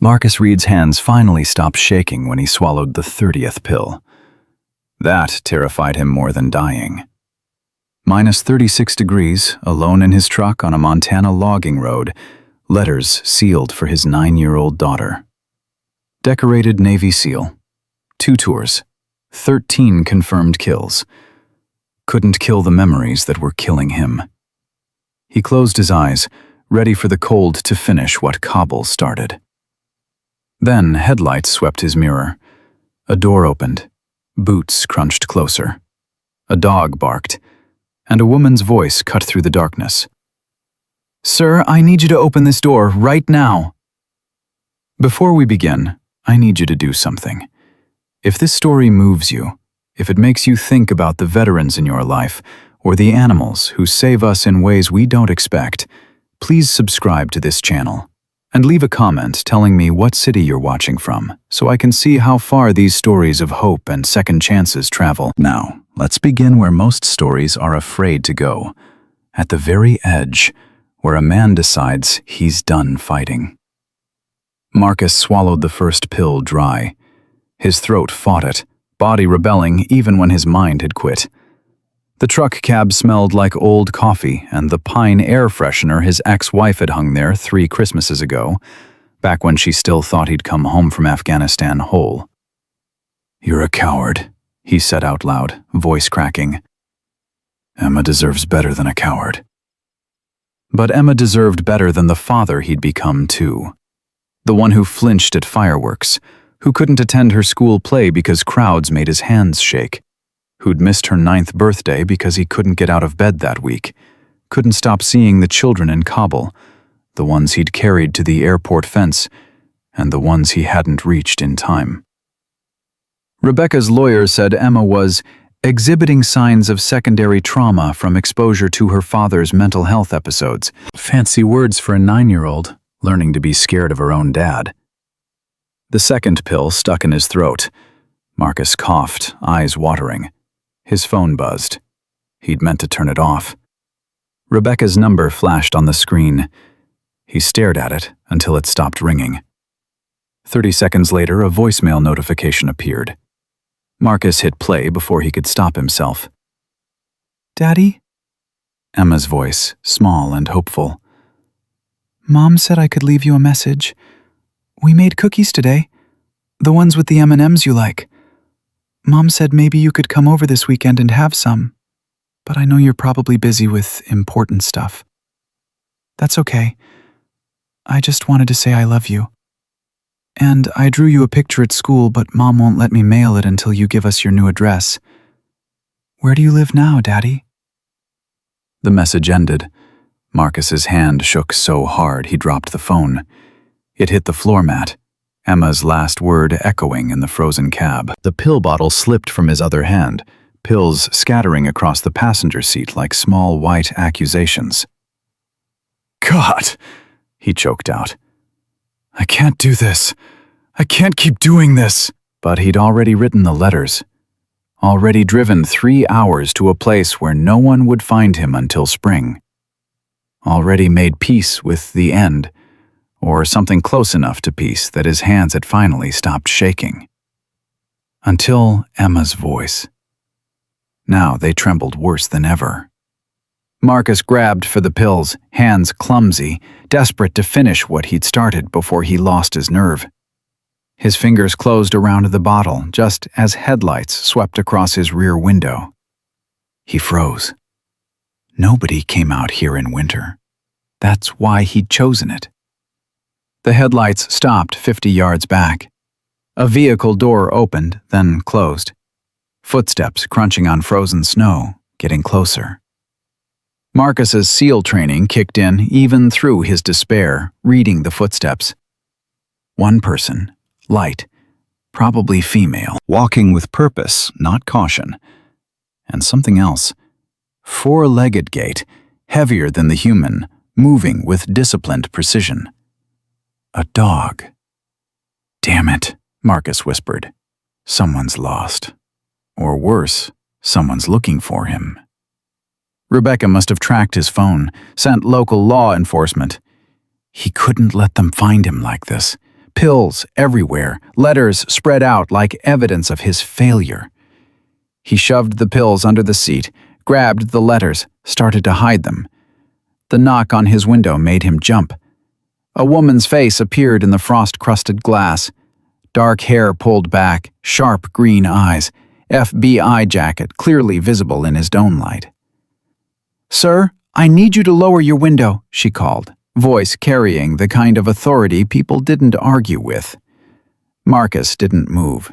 Marcus Reed's hands finally stopped shaking when he swallowed the 30th pill. That terrified him more than dying. Minus 36 degrees, alone in his truck on a Montana logging road, letters sealed for his 9-year-old daughter. Decorated Navy SEAL. 2 tours. 13 confirmed kills. Couldn't kill the memories that were killing him. He closed his eyes, ready for the cold to finish what Kabul started. Then headlights swept his mirror. A door opened. Boots crunched closer. A dog barked, and a woman's voice cut through the darkness. "Sir, I need you to open this door right now." Before we begin, I need you to do something. If this story moves you, if it makes you think about the veterans in your life, or the animals who save us in ways we don't expect, please subscribe to this channel. And leave a comment telling me what city you're watching from, so I can see how far these stories of hope and second chances travel. Now, let's begin where most stories are afraid to go, at the very edge, where a man decides he's done fighting. Marcus swallowed the first pill dry. His throat fought it, body rebelling even when his mind had quit. The truck cab smelled like old coffee and the pine air freshener his ex-wife had hung there 3 Christmases ago, back when she still thought he'd come home from Afghanistan whole. "You're a coward," he said out loud, voice cracking. "Emma deserves better than a coward." But Emma deserved better than the father he'd become too. The one who flinched at fireworks, who couldn't attend her school play because crowds made his hands shake, who'd missed her 9th birthday because he couldn't get out of bed that week, couldn't stop seeing the children in Kabul, the ones he'd carried to the airport fence, and the ones he hadn't reached in time. Rebecca's lawyer said Emma was exhibiting signs of secondary trauma from exposure to her father's mental health episodes. Fancy words for a 9-year-old, learning to be scared of her own dad. The second pill stuck in his throat. Marcus coughed, eyes watering. His phone buzzed. He'd meant to turn it off. Rebecca's number flashed on the screen. He stared at it until it stopped ringing. 30 seconds later, a voicemail notification appeared. Marcus hit play before he could stop himself. "Daddy?" Emma's voice, small and hopeful. "Mom said I could leave you a message. We made cookies today, the ones with the M&Ms you like. Mom said maybe you could come over this weekend and have some, but I know you're probably busy with important stuff. That's okay. I just wanted to say I love you. And I drew you a picture at school, but Mom won't let me mail it until you give us your new address. Where do you live now, Daddy?" The message ended. Marcus's hand shook so hard he dropped the phone. It hit the floor mat, Emma's last word echoing in the frozen cab. The pill bottle slipped from his other hand, pills scattering across the passenger seat like small white accusations. "God," he choked out. "I can't do this. I can't keep doing this." But he'd already written the letters. Already driven 3 hours to a place where no one would find him until spring. Already made peace with the end, or something close enough to peace that his hands had finally stopped shaking. Until Emma's voice. Now they trembled worse than ever. Marcus grabbed for the pills, hands clumsy, desperate to finish what he'd started before he lost his nerve. His fingers closed around the bottle just as headlights swept across his rear window. He froze. Nobody came out here in winter. That's why he'd chosen it. The headlights stopped 50 yards back. A vehicle door opened, then closed. Footsteps crunching on frozen snow, getting closer. Marcus's SEAL training kicked in even through his despair, reading the footsteps. One person, light, probably female, walking with purpose, not caution. And something else. 4-legged gait, heavier than the human, moving with disciplined precision. A dog. "Damn it," Marcus whispered. "Someone's lost. Or worse, someone's looking for him." Rebecca must have tracked his phone, sent local law enforcement. He couldn't let them find him like this, Pills everywhere, letters spread out like evidence of his failure. He shoved the pills under the seat, grabbed the letters, started to hide them. The knock on his window made him jump. A woman's face appeared in the frost-crusted glass. Dark hair pulled back, sharp green eyes, FBI jacket clearly visible in his dome light. "Sir, I need you to lower your window," she called, voice carrying the kind of authority people didn't argue with. Marcus didn't move.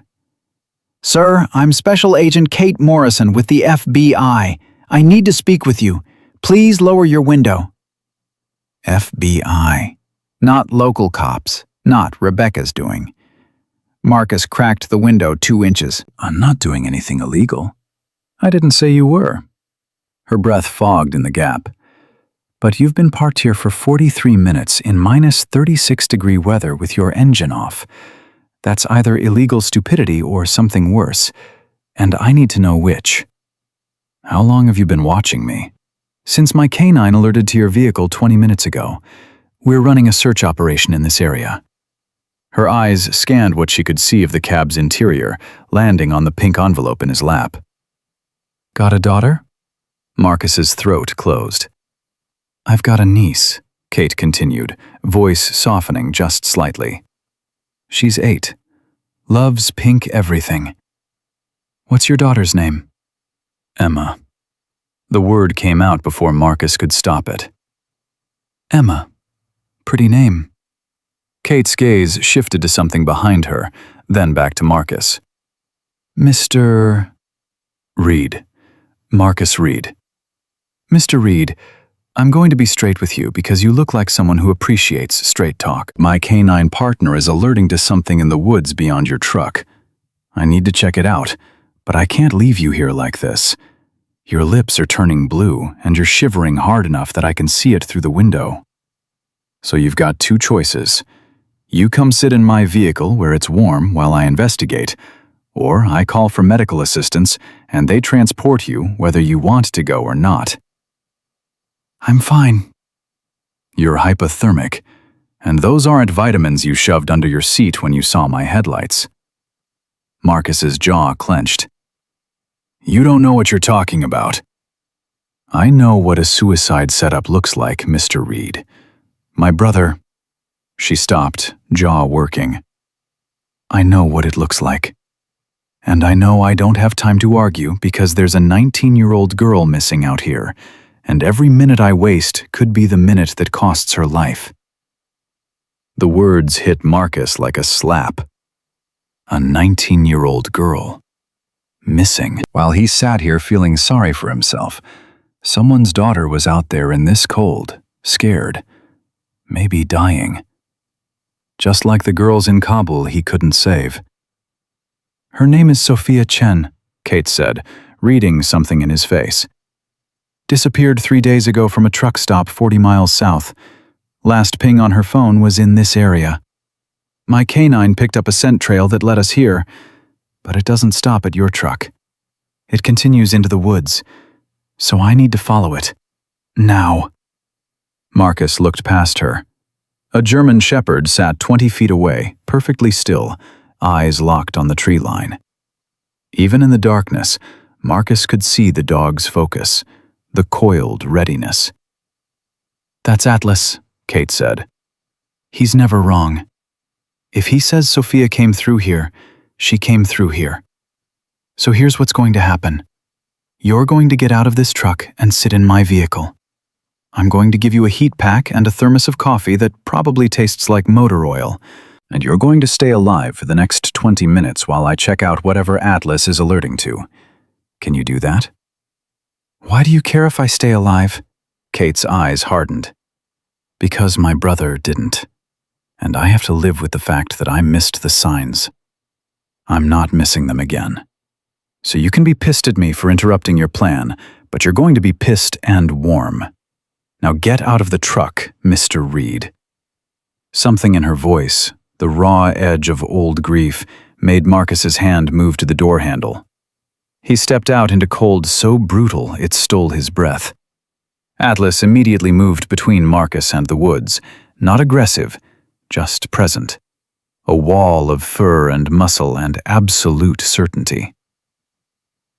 "Sir, I'm Special Agent Kate Morrison with the FBI. I need to speak with you. Please lower your window." FBI. Not local cops. Not Rebecca's doing. Marcus cracked the window 2 inches. "I'm not doing anything illegal." "I didn't say you were." Her breath fogged in the gap. "But you've been parked here for 43 minutes in minus 36-degree weather with your engine off. That's either illegal stupidity or something worse, and I need to know which." "How long have you been watching me?" "Since my canine alerted to your vehicle 20 minutes ago. We're running a search operation in this area." Her eyes scanned what she could see of the cab's interior, landing on the pink envelope in his lap. "Got a daughter?" Marcus's throat closed. "I've got a niece," Kate continued, voice softening just slightly. "She's 8. Loves pink everything." "What's your daughter's name?" "Emma." The word came out before Marcus could stop it. "Emma. Pretty name." Kate's gaze shifted to something behind her, then back to Marcus. "Mr. Reed. Marcus Reed." "Mr. Reed, I'm going to be straight with you because you look like someone who appreciates straight talk. My canine partner is alerting to something in the woods beyond your truck. I need to check it out, but I can't leave you here like this. Your lips are turning blue, and you're shivering hard enough that I can see it through the window. So you've got 2 choices. You come sit in my vehicle where it's warm while I investigate, or I call for medical assistance and they transport you whether you want to go or not." "I'm fine." "You're hypothermic, and those aren't vitamins you shoved under your seat when you saw my headlights." Marcus's jaw clenched. "You don't know what you're talking about." "I know what a suicide setup looks like, Mr. Reed. My brother—" She stopped, jaw working. "I know what it looks like. And I know I don't have time to argue because there's a 19-year-old girl missing out here, and every minute I waste could be the minute that costs her life." The words hit Marcus like a slap. A 19-year-old girl. Missing. While he sat here feeling sorry for himself, someone's daughter was out there in this cold, scared, maybe dying. Just like the girls in Kabul he couldn't save. "Her name is Sophia Chen," Kate said, reading something in his face. "Disappeared 3 days ago from a truck stop 40 miles south. Last ping on her phone was in this area. My canine picked up a scent trail that led us here, but it doesn't stop at your truck. It continues into the woods, so I need to follow it. Now." Marcus looked past her. A German shepherd sat 20 feet away, perfectly still, eyes locked on the tree line. Even in the darkness, Marcus could see the dog's focus, the coiled readiness. "That's Atlas," Kate said. "He's never wrong. If he says Sophia came through here, she came through here. So here's what's going to happen. You're going to get out of this truck and sit in my vehicle. I'm going to give you a heat pack and a thermos of coffee that probably tastes like motor oil, and you're going to stay alive for the next 20 minutes while I check out whatever Atlas is alerting to. Can you do that?" "Why do you care if I stay alive?" Kate's eyes hardened. "Because my brother didn't, and I have to live with the fact that I missed the signs. I'm not missing them again. So you can be pissed at me for interrupting your plan, but you're going to be pissed and warm. Now get out of the truck, Mr. Reed." Something in her voice, the raw edge of old grief, made Marcus's hand move to the door handle. He stepped out into cold so brutal it stole his breath. Atlas immediately moved between Marcus and the woods, not aggressive, just present. a wall of fur and muscle and absolute certainty.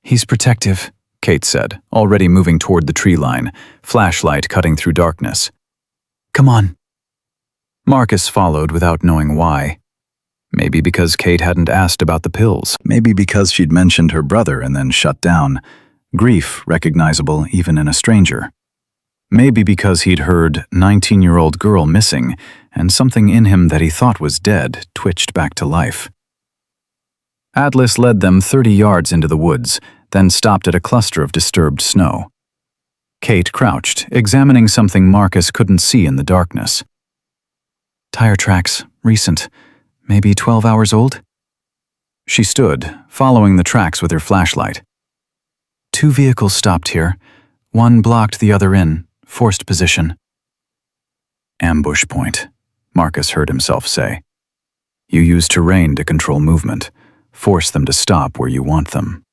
"He's protective," Kate said, already moving toward the tree line, flashlight cutting through darkness. "Come on." Marcus followed without knowing why. Maybe because Kate hadn't asked about the pills. Maybe because she'd mentioned her brother and then shut down. Grief recognizable even in a stranger. Maybe because he'd heard 19-year-old girl missing, and something in him that he thought was dead twitched back to life. Atlas led them 30 yards into the woods, then stopped at a cluster of disturbed snow. Kate crouched, examining something Marcus couldn't see in the darkness. "Tire tracks, recent, maybe 12 hours old?" She stood, following the tracks with her flashlight. "Two vehicles stopped here. One blocked the other in, forced position." "Ambush point," Marcus heard himself say. "You use terrain to control movement, force them to stop where you want them."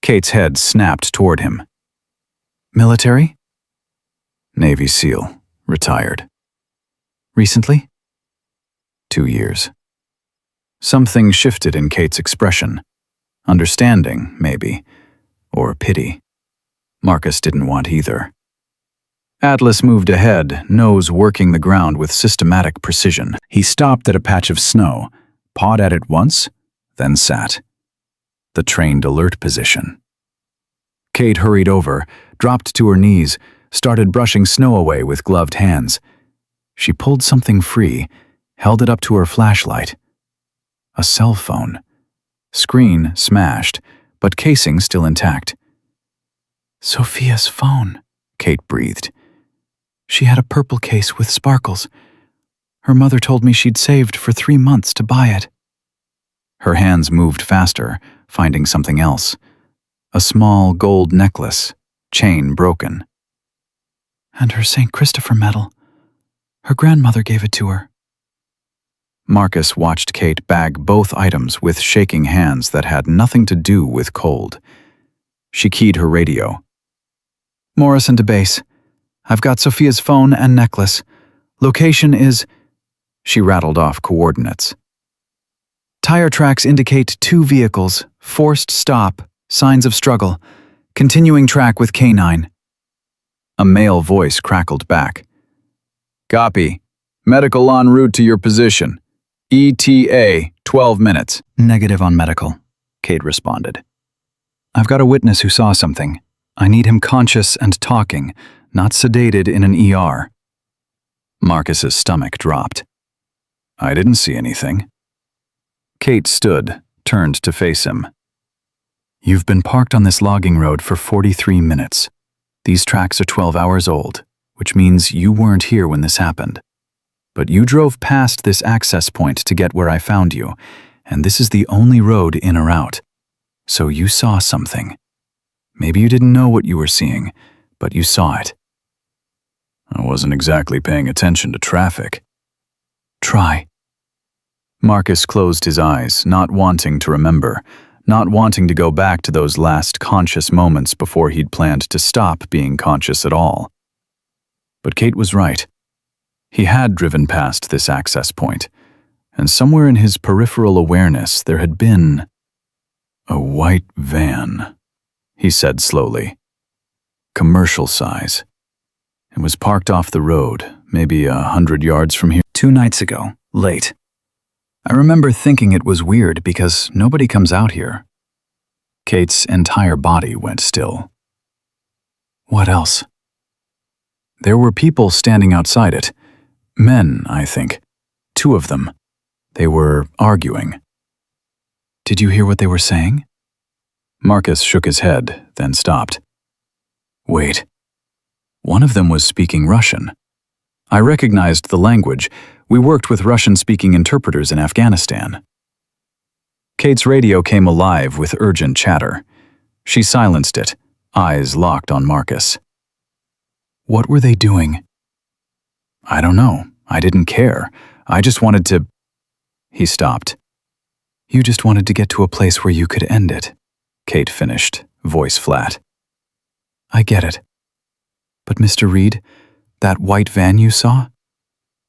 Kate's head snapped toward him. "Military?" "Navy SEAL, retired." "Recently?" 2 years. Something shifted in Kate's expression. Understanding, maybe, or pity. Marcus didn't want either. Atlas moved ahead, nose working the ground with systematic precision. He stopped at a patch of snow, pawed at it once, then sat. The trained alert position. Kate hurried over, dropped to her knees, started brushing snow away with gloved hands. She pulled something free, held it up to her flashlight. A cell phone. Screen smashed, but casing still intact. "Sophia's phone," Kate breathed. "She had a purple case with sparkles. Her mother told me she'd saved for 3 months to buy it." Her hands moved faster, finding something else. A small gold necklace, chain broken. "And her St. Christopher medal. Her grandmother gave it to her." Marcus watched Kate bag both items with shaking hands that had nothing to do with cold. She keyed her radio. "Morrison to base. I've got Sophia's phone and necklace. Location is..." She rattled off coordinates. "Tire tracks indicate 2 vehicles. Forced stop. Signs of struggle. Continuing track with K9. A male voice crackled back. "Copy. Medical en route to your position. ETA, 12 minutes. "Negative on medical," Kate responded. "I've got a witness who saw something. I need him conscious and talking, not sedated in an ER." Marcus's stomach dropped. "I didn't see anything." Kate stood, turned to face him. "You've been parked on this logging road for 43 minutes. These tracks are 12 hours old, which means you weren't here when this happened. But you drove past this access point to get where I found you, and this is the only road in or out. So you saw something. Maybe you didn't know what you were seeing, but you saw it." "I wasn't exactly paying attention to traffic." "Try." Marcus closed his eyes, not wanting to remember, not wanting to go back to those last conscious moments before he'd planned to stop being conscious at all. But Kate was right. He had driven past this access point, and somewhere in his peripheral awareness there had been a white van, he said slowly. Commercial size. It was parked off the road, maybe 100 yards from here. 2 nights ago, late. I remember thinking it was weird because nobody comes out here. Kate's entire body went still. What else? There were people standing outside it. Men, I think. 2 of them. They were arguing. Did you hear what they were saying? Marcus shook his head, then stopped. Wait. One of them was speaking Russian. I recognized the language. We worked with Russian-speaking interpreters in Afghanistan. Kate's radio came alive with urgent chatter. She silenced it, eyes locked on Marcus. What were they doing? I don't know. I didn't care. I just wanted to... He stopped. You just wanted to get to a place where you could end it, Kate finished, voice flat. I get it. But Mr. Reed, that white van you saw?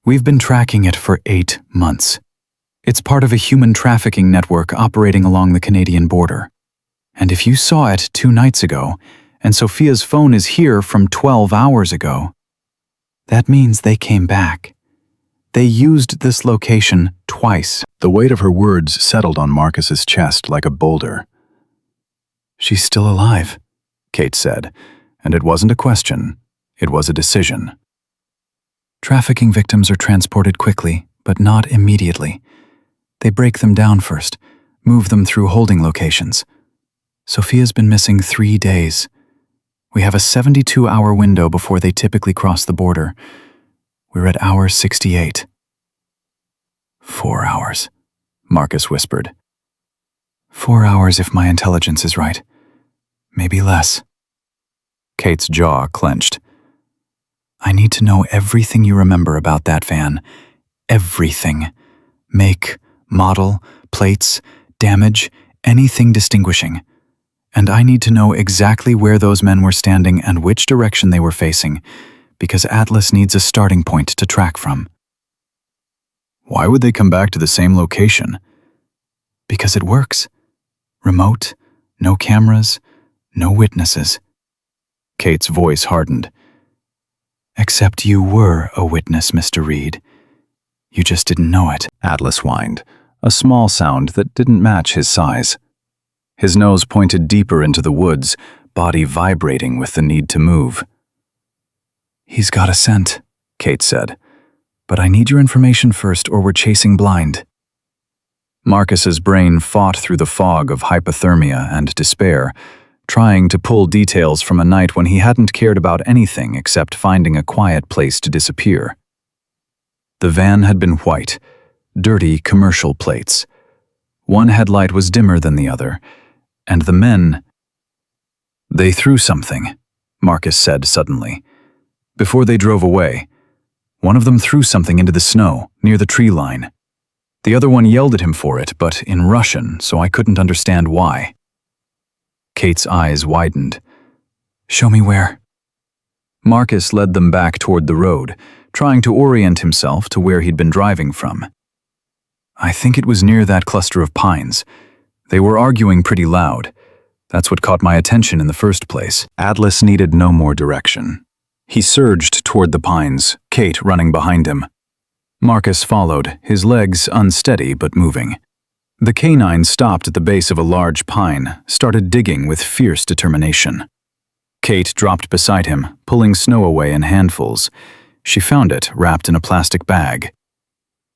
We've been tracking it for 8 months. It's part of a human trafficking network operating along the Canadian border. And if you saw it 2 nights ago, and Sophia's phone is here from 12 hours ago, that means they came back. They used this location twice. The weight of her words settled on Marcus's chest like a boulder. She's still alive, Kate said, and it wasn't a question, it was a decision. Trafficking victims are transported quickly, but not immediately. They break them down first, move them through holding locations. Sophia's been missing 3 days. We have a 72-hour window before they typically cross the border. We're at hour 68. 4 hours, Marcus whispered. 4 hours if my intelligence is right. Maybe less. Kate's jaw clenched. I need to know everything you remember about that van. Everything. Make, model, plates, damage, anything distinguishing. And I need to know exactly where those men were standing and which direction they were facing, because Atlas needs a starting point to track from. Why would they come back to the same location? Because it works. Remote, no cameras, no witnesses. Kate's voice hardened. Except you were a witness, Mr. Reed. You just didn't know it. Atlas whined, a small sound that didn't match his size. His nose pointed deeper into the woods, body vibrating with the need to move. He's got a scent, Kate said. But I need your information first or we're chasing blind. Marcus's brain fought through the fog of hypothermia and despair, trying to pull details from a night when he hadn't cared about anything except finding a quiet place to disappear. The van had been white, dirty commercial plates. One headlight was dimmer than the other, and the men... They threw something, Marcus said suddenly. Before they drove away, one of them threw something into the snow, near the tree line. The other one yelled at him for it, but in Russian, so I couldn't understand why. Kate's eyes widened. Show me where. Marcus led them back toward the road, trying to orient himself to where he'd been driving from. I think it was near that cluster of pines. They were arguing pretty loud. That's what caught my attention in the first place. Atlas needed no more direction. He surged toward the pines, Kate running behind him. Marcus followed, his legs unsteady but moving. The canine stopped at the base of a large pine, started digging with fierce determination. Kate dropped beside him, pulling snow away in handfuls. She found it wrapped in a plastic bag.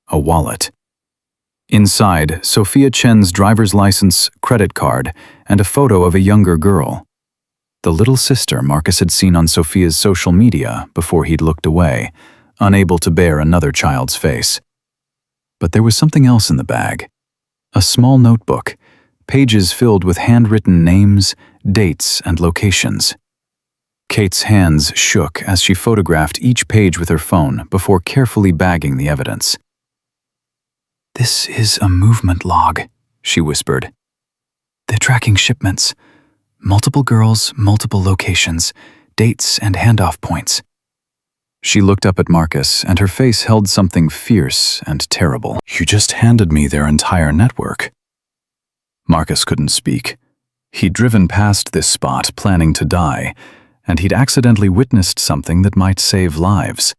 A wallet. Inside, Sophia Chen's driver's license, credit card, and a photo of a younger girl. The little sister Marcus had seen on Sophia's social media before he'd looked away, unable to bear another child's face. But there was something else in the bag. A small notebook, pages filled with handwritten names, dates, and locations. Kate's hands shook as she photographed each page with her phone before carefully bagging the evidence. This is a movement log, she whispered. They're tracking shipments. Multiple girls, multiple locations, dates and handoff points. She looked up at Marcus, and her face held something fierce and terrible. You just handed me their entire network. Marcus couldn't speak. He'd driven past this spot planning to die, and he'd accidentally witnessed something that might save lives.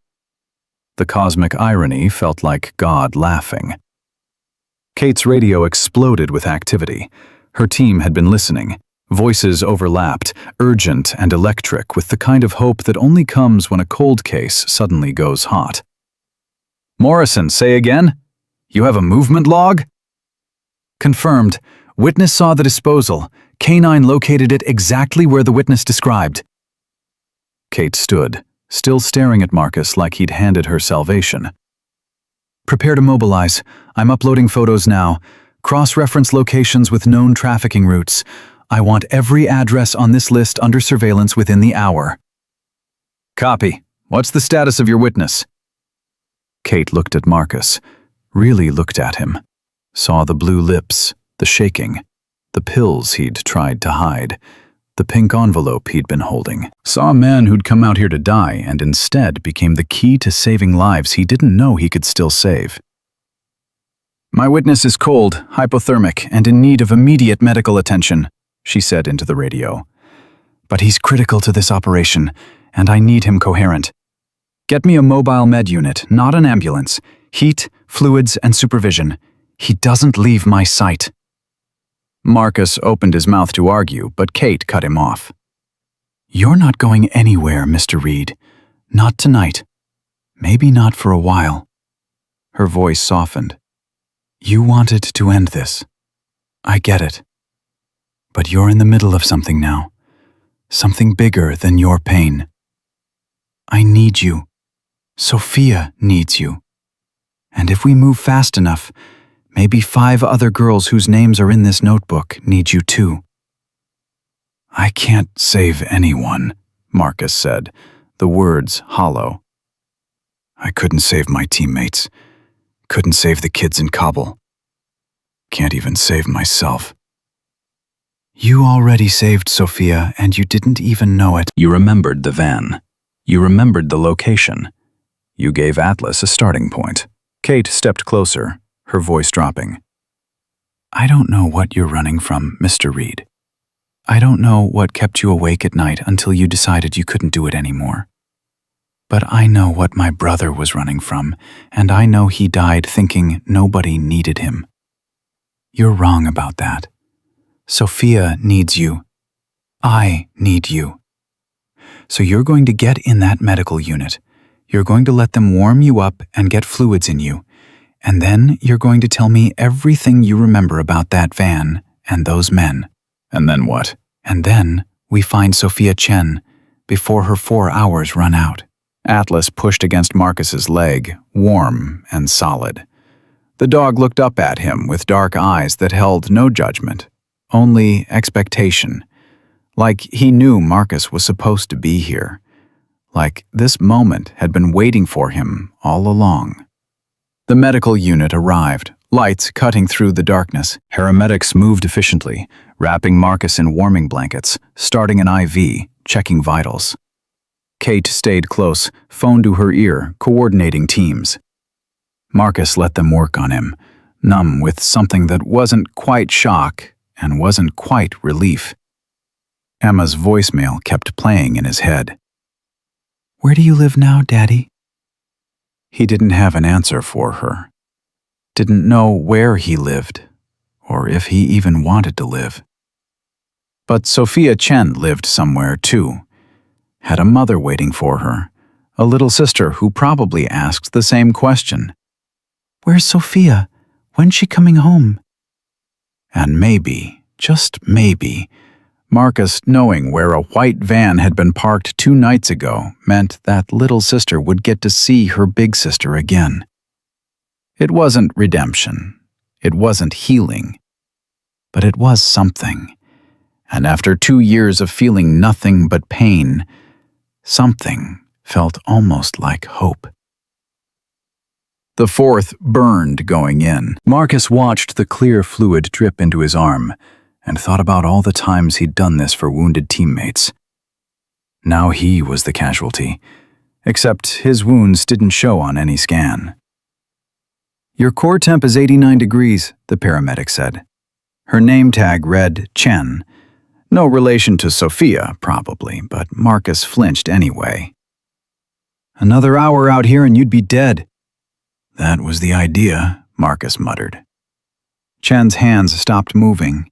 The cosmic irony felt like God laughing. Kate's radio exploded with activity. Her team had been listening. Voices overlapped, urgent and electric, with the kind of hope that only comes when a cold case suddenly goes hot. Morrison, say again? You have a movement log? Confirmed. Witness saw the disposal. K9 located it exactly where the witness described. Kate stood, still staring at Marcus like he'd handed her salvation. Prepare to mobilize. I'm uploading photos now. Cross-reference locations with known trafficking routes. I want every address on this list under surveillance within the hour. Copy. What's the status of your witness? Kate looked at Marcus, really looked at him, saw the blue lips, the shaking, the pills he'd tried to hide, the pink envelope he'd been holding. Saw a man who'd come out here to die and instead became the key to saving lives he didn't know he could still save. My witness is cold, hypothermic, and in need of immediate medical attention, she said into the radio. But he's critical to this operation, and I need him coherent. Get me a mobile med unit, not an ambulance. Heat, fluids, and supervision. He doesn't leave my sight. Marcus opened his mouth to argue, but Kate cut him off. You're not going anywhere, Mr. Reed. Not tonight. Maybe not for a while. Her voice softened. You wanted to end this. I get it. But you're in the middle of something now. Something bigger than your pain. I need you. Sophia needs you. And if we move fast enough, maybe 5 other girls whose names are in this notebook need you too. I can't save anyone, Marcus said, the words hollow. I couldn't save my teammates. Couldn't save the kids in Kabul. Can't even save myself. You already saved Sophia, and you didn't even know it. You remembered the van. You remembered the location. You gave Atlas a starting point. Kate stepped closer, her voice dropping. I don't know what you're running from, Mr. Reed. I don't know what kept you awake at night until you decided you couldn't do it anymore. But I know what my brother was running from, and I know he died thinking nobody needed him. You're wrong about that. Sophia needs you. I need you. So you're going to get in that medical unit. You're going to let them warm you up and get fluids in you. And then you're going to tell me everything you remember about that van and those men. And then what? And then we find Sophia Chen before her 4 hours run out. Atlas pushed against Marcus's leg, warm and solid. The dog looked up at him with dark eyes that held no judgment, only expectation, like he knew Marcus was supposed to be here, like this moment had been waiting for him all along. The medical unit arrived, lights cutting through the darkness. Paramedics moved efficiently, wrapping Marcus in warming blankets, starting an IV, checking vitals. Kate stayed close, phone to her ear, coordinating teams. Marcus let them work on him, numb with something that wasn't quite shock and wasn't quite relief. Emma's voicemail kept playing in his head. Where do you live now, Daddy? He didn't have an answer for her. Didn't know where he lived, or if he even wanted to live. But Sophia Chen lived somewhere too. Had a mother waiting for her, a little sister who probably asked the same question. Where's Sophia? When's she coming home? And maybe, just maybe, Marcus knowing where a white van had been parked 2 nights ago meant that little sister would get to see her big sister again. It wasn't redemption. It wasn't healing. But it was something. And after 2 years of feeling nothing but pain, something felt almost like hope. The 4th burned going in. Marcus watched the clear fluid drip into his arm and thought about all the times he'd done this for wounded teammates. Now he was the casualty, except his wounds didn't show on any scan. Your core temp is 89 degrees, the paramedic said. Her name tag read Chen. No relation to Sophia, probably, but Marcus flinched anyway. Another hour out here and you'd be dead. That was the idea, Marcus muttered. Chen's hands stopped moving.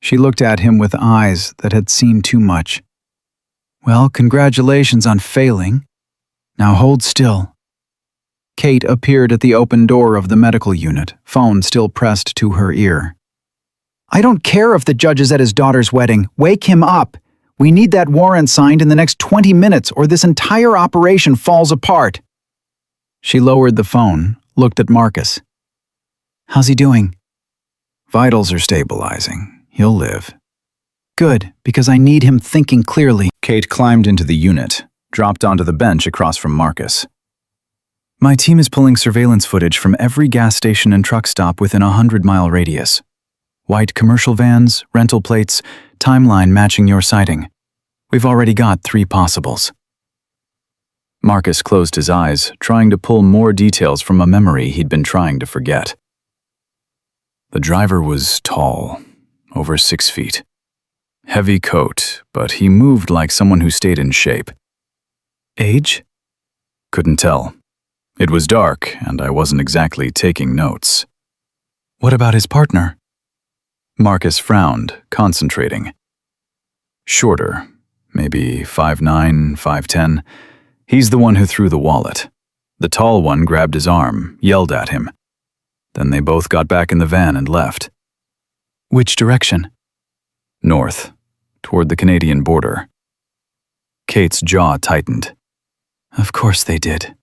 She looked at him with eyes that had seen too much. Well, congratulations on failing. Now hold still. Kate appeared at the open door of the medical unit, phone still pressed to her ear. I don't care if the judge is at his daughter's wedding. Wake him up. We need that warrant signed in the next 20 minutes or this entire operation falls apart. She lowered the phone, looked at Marcus. How's he doing? Vitals are stabilizing. He'll live. Good, because I need him thinking clearly. Kate climbed into the unit, dropped onto the bench across from Marcus. My team is pulling surveillance footage from every gas station and truck stop within a 100-mile radius. White commercial vans, rental plates, timeline matching your sighting. We've already got 3 possibles. Marcus closed his eyes, trying to pull more details from a memory he'd been trying to forget. The driver was tall, over 6 feet. Heavy coat, but he moved like someone who stayed in shape. Age? Couldn't tell. It was dark, and I wasn't exactly taking notes. What about his partner? Marcus frowned, concentrating. Shorter, maybe 5'9", 5'10". He's the one who threw the wallet. The tall one grabbed his arm, yelled at him. Then they both got back in the van and left. Which direction? North, toward the Canadian border. Kate's jaw tightened. Of course they did.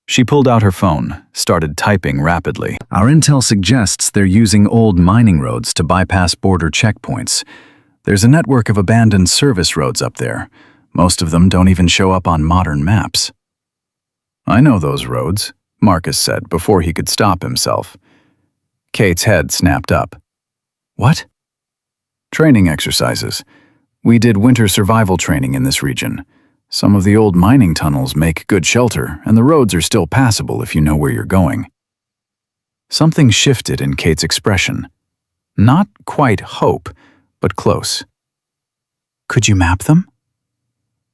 She pulled out her phone, started typing rapidly. Our intel suggests they're using old mining roads to bypass border checkpoints. There's a network of abandoned service roads up there. Most of them don't even show up on modern maps. I know those roads, Marcus said before he could stop himself. Kate's head snapped up. What? Training exercises. We did winter survival training in this region. Some of the old mining tunnels make good shelter, and the roads are still passable if you know where you're going. Something shifted in Kate's expression. Not quite hope, but close. Could you map them?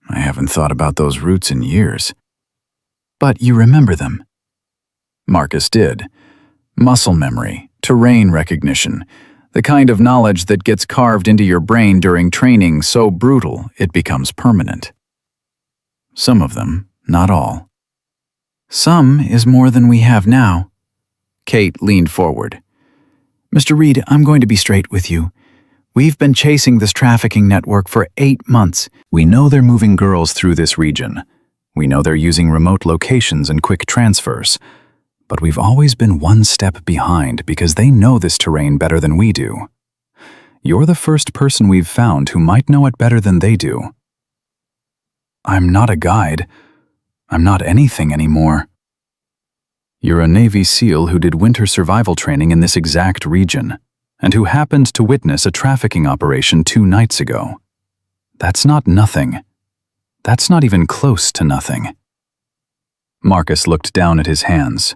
I haven't thought about those routes in years. But you remember them. Marcus did. Muscle memory, terrain recognition, the kind of knowledge that gets carved into your brain during training so brutal it becomes permanent. Some of them, not all. Some is more than we have now. Kate leaned forward. Mr. Reed, I'm going to be straight with you. We've been chasing this trafficking network for 8 months. We know they're moving girls through this region. We know they're using remote locations and quick transfers. But we've always been one step behind because they know this terrain better than we do. You're the first person we've found who might know it better than they do. I'm not a guide. I'm not anything anymore. You're a Navy SEAL who did winter survival training in this exact region, and who happened to witness a trafficking operation 2 nights ago. That's not nothing. That's not even close to nothing. Marcus looked down at his hands.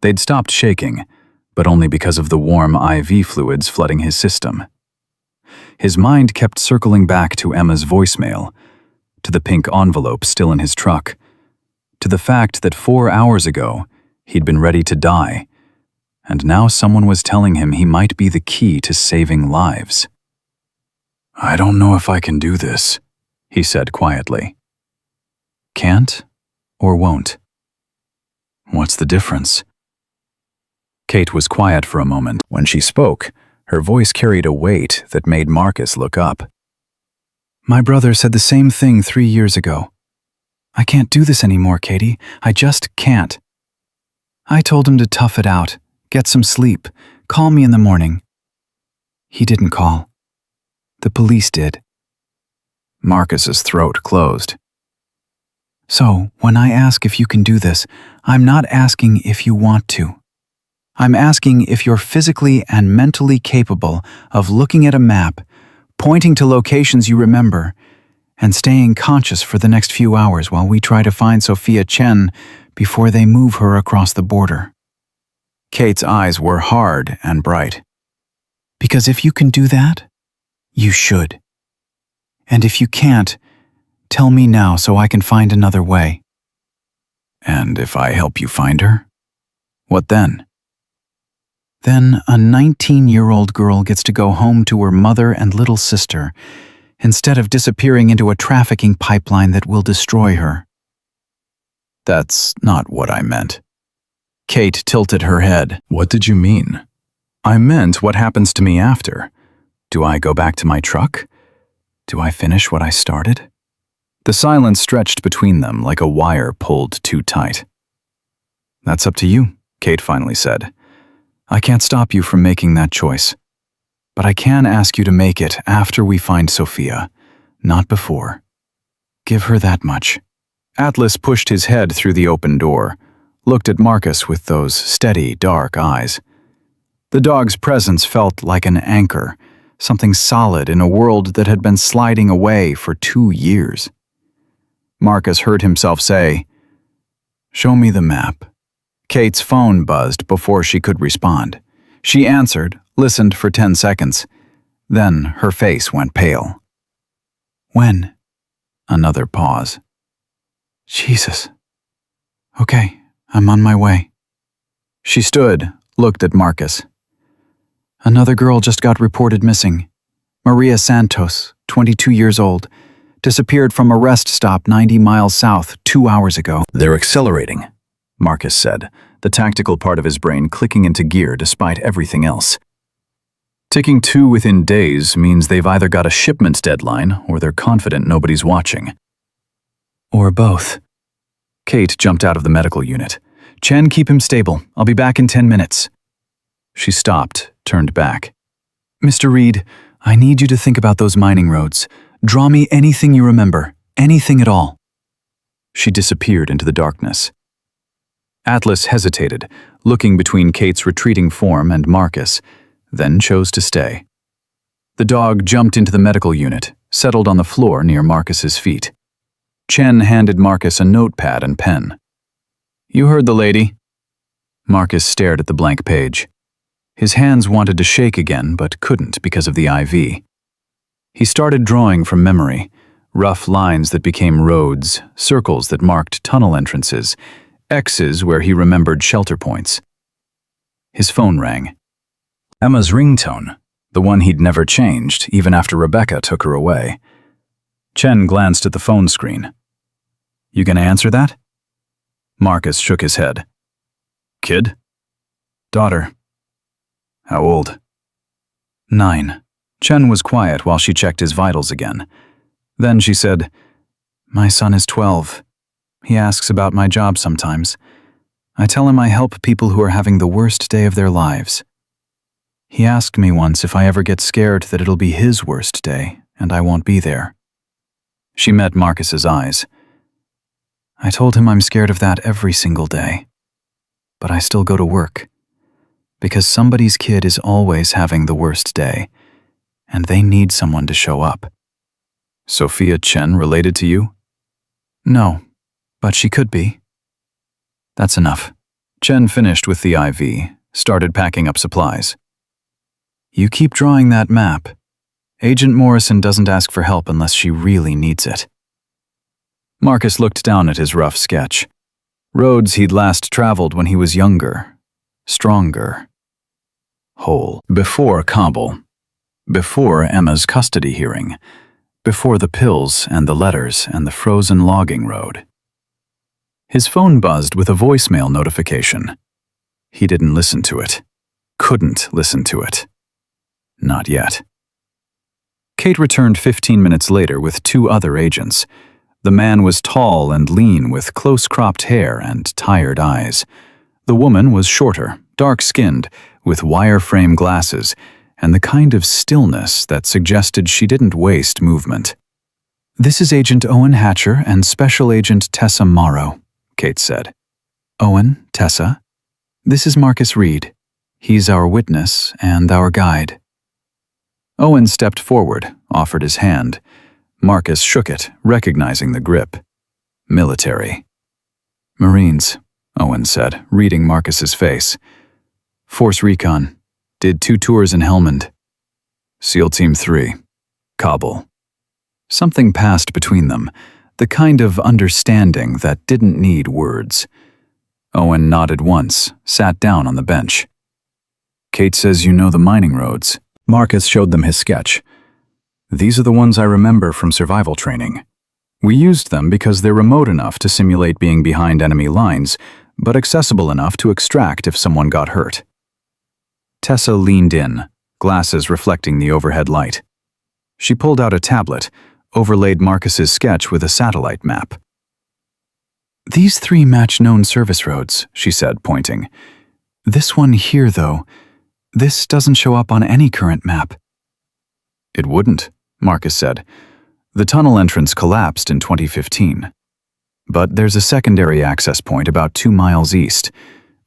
They'd stopped shaking, but only because of the warm IV fluids flooding his system. His mind kept circling back to Emma's voicemail, to the pink envelope still in his truck, to the fact that 4 hours ago he'd been ready to die, and now someone was telling him he might be the key to saving lives. I don't know if I can do this, he said quietly. Can't or won't? What's the difference? Kate was quiet for a moment. When she spoke, her voice carried a weight that made Marcus look up. My brother said the same thing 3 years ago. I can't do this anymore, Katie. I just can't. I told him to tough it out, get some sleep, call me in the morning. He didn't call. The police did. Marcus's throat closed. So, when I ask if you can do this, I'm not asking if you want to. I'm asking if you're physically and mentally capable of looking at a map, pointing to locations you remember, and staying conscious for the next few hours while we try to find Sophia Chen before they move her across the border. Kate's eyes were hard and bright. Because if you can do that, you should. And if you can't, tell me now so I can find another way. And if I help you find her? What then? Then a 19-year-old girl gets to go home to her mother and little sister, instead of disappearing into a trafficking pipeline that will destroy her. That's not what I meant. Kate tilted her head. What did you mean? I meant what happens to me after. Do I go back to my truck? Do I finish what I started? The silence stretched between them like a wire pulled too tight. That's up to you, Kate finally said. I can't stop you from making that choice. But I can ask you to make it after we find Sophia, not before. Give her that much. Atlas pushed his head through the open door, looked at Marcus with those steady, dark eyes. The dog's presence felt like an anchor, something solid in a world that had been sliding away for 2 years. Marcus heard himself say, "Show me the map." Kate's phone buzzed before she could respond. She answered, listened for 10 seconds. Then her face went pale. When? Another pause. Jesus. Okay, I'm on my way. She stood, looked at Marcus. Another girl just got reported missing. Maria Santos, 22 years old, disappeared from a rest stop 90 miles south 2 hours ago. They're accelerating, Marcus said, the tactical part of his brain clicking into gear despite everything else. Ticking 2 within days means they've either got a shipment deadline or they're confident nobody's watching. Or both. Kate jumped out of the medical unit. Chen, keep him stable. I'll be back in 10 minutes. She stopped, turned back. Mr. Reed, I need you to think about those mining roads. Draw me anything you remember, anything at all. She disappeared into the darkness. Atlas hesitated, looking between Kate's retreating form and Marcus, then chose to stay. The dog jumped into the medical unit, settled on the floor near Marcus's feet. Chen handed Marcus a notepad and pen. You heard the lady. Marcus stared at the blank page. His hands wanted to shake again, but couldn't because of the IV. He started drawing from memory, rough lines that became roads, circles that marked tunnel entrances, X's where he remembered shelter points. His phone rang. Emma's ringtone, the one he'd never changed, even after Rebecca took her away. Chen glanced at the phone screen. You gonna answer that? Marcus shook his head. Kid? Daughter. How old? 9. Chen was quiet while she checked his vitals again. Then she said, My son is 12. He asks about my job sometimes. I tell him I help people who are having the worst day of their lives. He asked me once if I ever get scared that it'll be his worst day and I won't be there. She met Marcus's eyes. I told him I'm scared of that every single day. But I still go to work. Because somebody's kid is always having the worst day, and they need someone to show up. Sophia Chen related to you? No, but she could be. That's enough. Chen finished with the IV, started packing up supplies. You keep drawing that map. Agent Morrison doesn't ask for help unless she really needs it. Marcus looked down at his rough sketch. Roads he'd last traveled when he was younger, stronger, whole. Before Kabul, before Emma's custody hearing, before the pills and the letters and the frozen logging road. His phone buzzed with a voicemail notification. He didn't listen to it. Couldn't listen to it. Not yet. Kate returned 15 minutes later with 2 other agents. The man was tall and lean with close-cropped hair and tired eyes. The woman was shorter, dark-skinned, with wire-frame glasses, and the kind of stillness that suggested she didn't waste movement. This is Agent Owen Hatcher and Special Agent Tessa Morrow, Kate said. Owen, Tessa, this is Marcus Reed. He's our witness and our guide. Owen stepped forward, offered his hand. Marcus shook it, recognizing the grip. Military. Marines, Owen said, reading Marcus's face. Force Recon. Did 2 tours in Helmand. SEAL Team 3. Kabul. Something passed between them, the kind of understanding that didn't need words. Owen nodded once, sat down on the bench. Kate says you know the mining roads. Marcus showed them his sketch. These are the ones I remember from survival training. We used them because they're remote enough to simulate being behind enemy lines, but accessible enough to extract if someone got hurt. Tessa leaned in, glasses reflecting the overhead light. She pulled out a tablet, overlaid Marcus's sketch with a satellite map. These 3 match known service roads, she said, pointing. This one here, though, this doesn't show up on any current map. It wouldn't, Marcus said. The tunnel entrance collapsed in 2015. But there's a secondary access point about 2 miles east.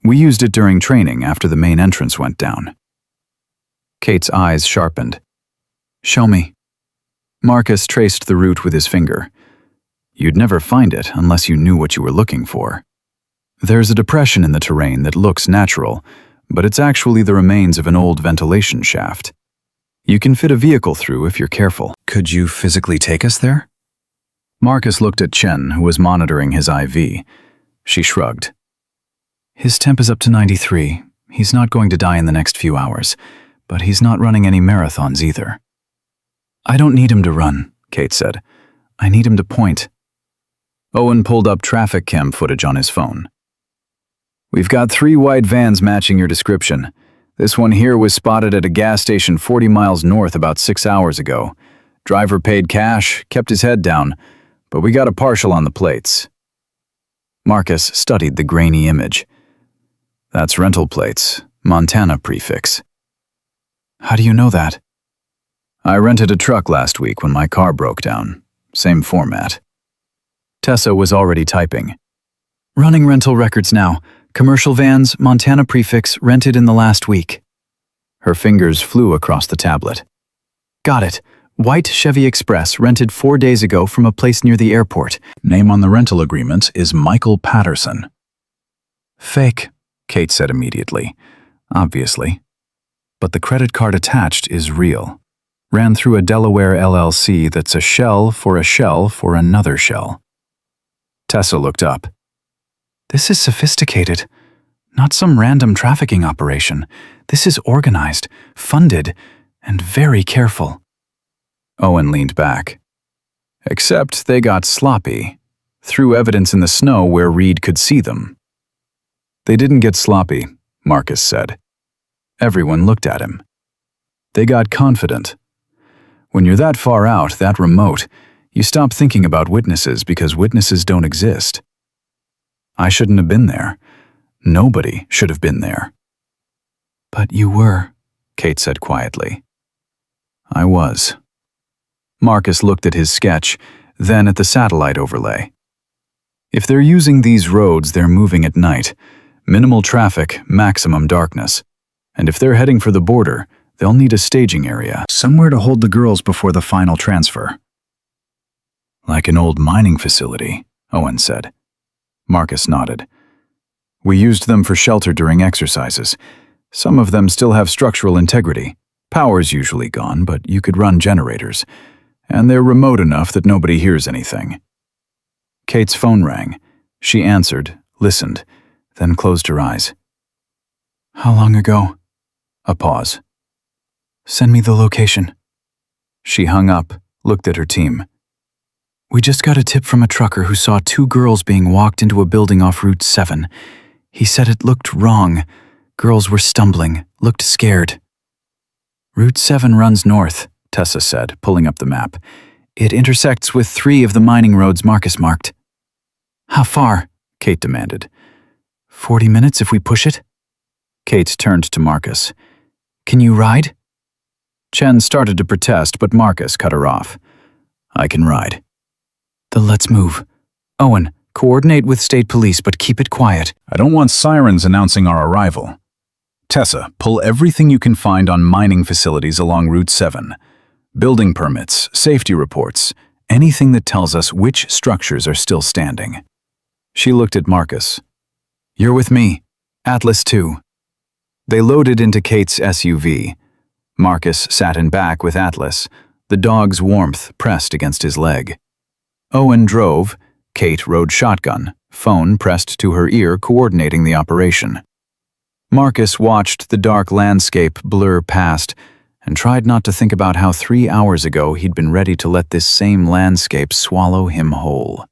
We used it during training after the main entrance went down. Kate's eyes sharpened. Show me. Marcus traced the route with his finger. You'd never find it unless you knew what you were looking for. There's a depression in the terrain that looks natural, but it's actually the remains of an old ventilation shaft. You can fit a vehicle through if you're careful. Could you physically take us there? Marcus looked at Chen, who was monitoring his IV. She shrugged. His temp is up to 93. He's not going to die in the next few hours, but he's not running any marathons either. I don't need him to run, Kate said. I need him to point. Owen pulled up traffic cam footage on his phone. We've got 3 white vans matching your description. This one here was spotted at a gas station 40 miles north about 6 hours ago. Driver paid cash, kept his head down, but we got a partial on the plates. Marcus studied the grainy image. That's rental plates, Montana prefix. How do you know that? I rented a truck last week when my car broke down. Same format. Tessa was already typing. Running rental records now. Commercial vans, Montana prefix, rented in the last week. Her fingers flew across the tablet. Got it. White Chevy Express, rented 4 days ago from a place near the airport. Name on the rental agreement is Michael Patterson. Fake, Kate said immediately. Obviously. But the credit card attached is real. Ran through a Delaware LLC that's a shell for another shell. Tessa looked up. This is sophisticated. Not some random trafficking operation. This is organized, funded, and very careful. Owen leaned back. Except they got sloppy. Threw evidence in the snow where Reed could see them. They didn't get sloppy, Marcus said. Everyone looked at him. They got confident. When you're that far out, that remote, you stop thinking about witnesses because witnesses don't exist. I shouldn't have been there. Nobody should have been there. But you were, Kate said quietly. I was. Marcus looked at his sketch, then at the satellite overlay. If they're using these roads, they're moving at night. Minimal traffic, maximum darkness. And if they're heading for the border, they'll need a staging area. Somewhere to hold the girls before the final transfer. Like an old mining facility, Owen said. Marcus nodded. We used them for shelter during exercises. Some of them still have structural integrity. Power's usually gone, but you could run generators. And they're remote enough that nobody hears anything. Kate's phone rang. She answered, listened, then closed her eyes. How long ago? A pause. Send me the location. She hung up, looked at her team. We just got a tip from a trucker who saw 2 girls being walked into a building off Route 7. He said it looked wrong. Girls were stumbling, looked scared. Route 7 runs north, Tessa said, pulling up the map. It intersects with 3 of the mining roads Marcus marked. How far? Kate demanded. 40 minutes if we push it. Kate turned to Marcus. Can you ride? Chen started to protest, but Marcus cut her off. I can ride. Then let's move. Owen, coordinate with state police, but keep it quiet. I don't want sirens announcing our arrival. Tessa, pull everything you can find on mining facilities along Route 7. Building permits, safety reports, anything that tells us which structures are still standing. She looked at Marcus. You're with me. Atlas 2. They loaded into Kate's SUV. Marcus sat in back with Atlas, the dog's warmth pressed against his leg. Owen drove, Kate rode shotgun, phone pressed to her ear coordinating the operation. Marcus watched the dark landscape blur past and tried not to think about how 3 hours ago he'd been ready to let this same landscape swallow him whole.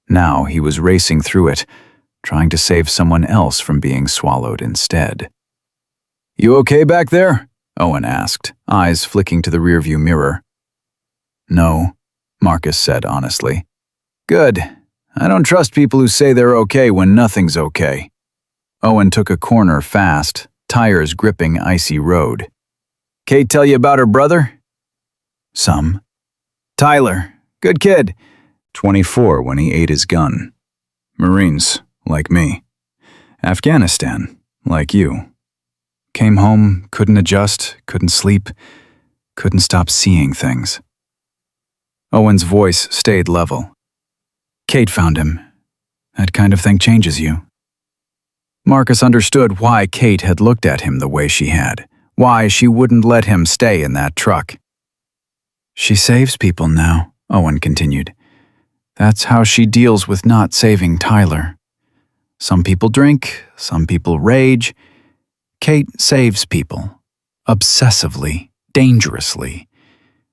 Now he was racing through it, trying to save someone else from being swallowed instead. You okay back there? Owen asked, eyes flicking to the rearview mirror. No, Marcus said honestly. Good. I don't trust people who say they're okay when nothing's okay. Owen took a corner fast, tires gripping icy road. Kate tell you about her brother? Some. Tyler. Good kid. 24 when he ate his gun. Marines, like me. Afghanistan, like you. Came home, couldn't adjust, couldn't sleep, couldn't stop seeing things. Owen's voice stayed level. Kate found him. That kind of thing changes you. Marcus understood why Kate had looked at him the way she had, why she wouldn't let him stay in that truck. "She saves people now," Owen continued. "That's how she deals with not saving Tyler. Some people drink, some people rage. Kate saves people. Obsessively, dangerously.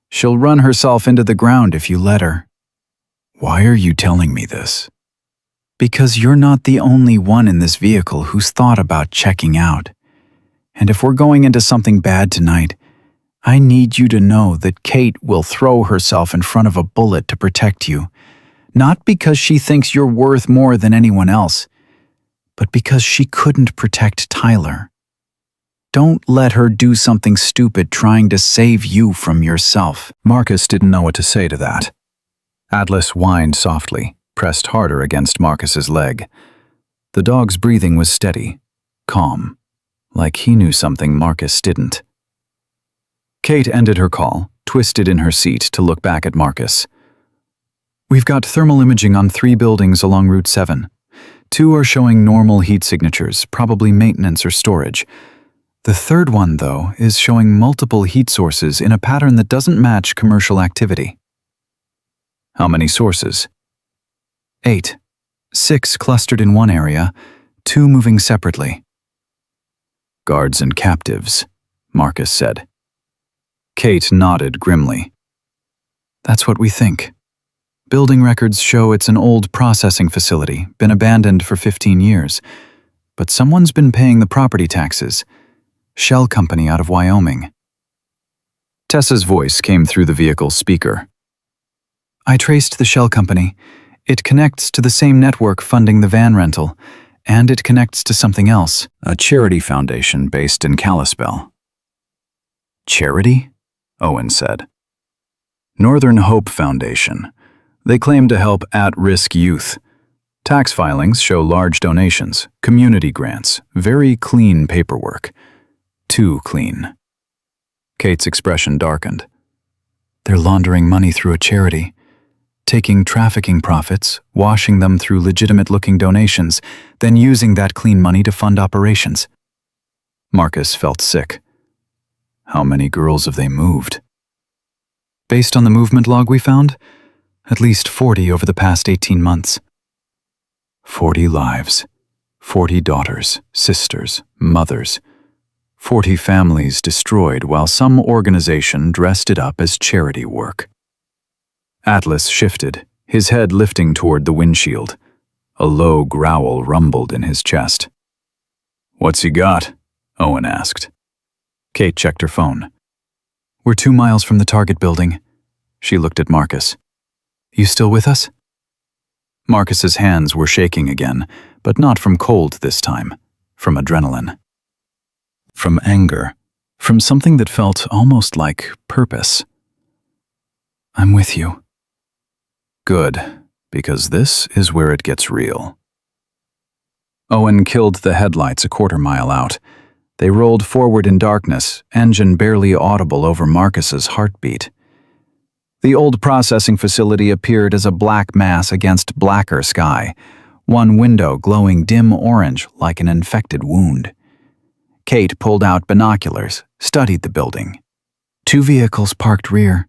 She'll run herself into the ground if you let her." "Why are you telling me this?" "Because you're not the only one in this vehicle who's thought about checking out. And if we're going into something bad tonight, I need you to know that Kate will throw herself in front of a bullet to protect you, not because she thinks you're worth more than anyone else, but because she couldn't protect Tyler. Don't let her do something stupid trying to save you from yourself." Marcus didn't know what to say to that. Atlas whined softly, pressed harder against Marcus's leg. The dog's breathing was steady, calm, like he knew something Marcus didn't. Kate ended her call, twisted in her seat to look back at Marcus. "We've got thermal imaging on 3 buildings along Route 7. 2 are showing normal heat signatures, probably maintenance or storage. The third one, though, is showing multiple heat sources in a pattern that doesn't match commercial activity." "How many sources?" 8. 6 clustered in one area, 2 moving separately. "Guards and captives," Marcus said. Kate nodded grimly. "That's what we think. Building records show it's an old processing facility, been abandoned for 15 years. But someone's been paying the property taxes. Shell company out of Wyoming." Tessa's voice came through the vehicle's speaker. "I traced the Shell company. It connects to the same network funding the van rental, and it connects to something else, a charity foundation based in Kalispell." "Charity?" Owen said. "Northern Hope Foundation. They claim to help at-risk youth. Tax filings show large donations, community grants, very clean paperwork. Too clean." Kate's expression darkened. "They're laundering money through a charity, taking trafficking profits, washing them through legitimate-looking donations, then using that clean money to fund operations." Marcus felt sick. "How many girls have they moved?" "Based on the movement log we found, at least 40 over the past 18 months. 40 lives, 40 daughters, sisters, mothers, 40 families destroyed while some organization dressed it up as charity work." Atlas shifted, his head lifting toward the windshield. A low growl rumbled in his chest. "What's he got?" Owen asked. Kate checked her phone. "We're 2 miles from the target building." She looked at Marcus. "You still with us?" Marcus's hands were shaking again, but not from cold this time, from adrenaline. From anger, from something that felt almost like purpose. "I'm with you." "Good, because this is where it gets real." Owen killed the headlights a quarter mile out. They rolled forward in darkness, engine barely audible over Marcus's heartbeat. The old processing facility appeared as a black mass against blacker sky, one window glowing dim orange like an infected wound. Kate pulled out binoculars, studied the building. 2 vehicles parked rear.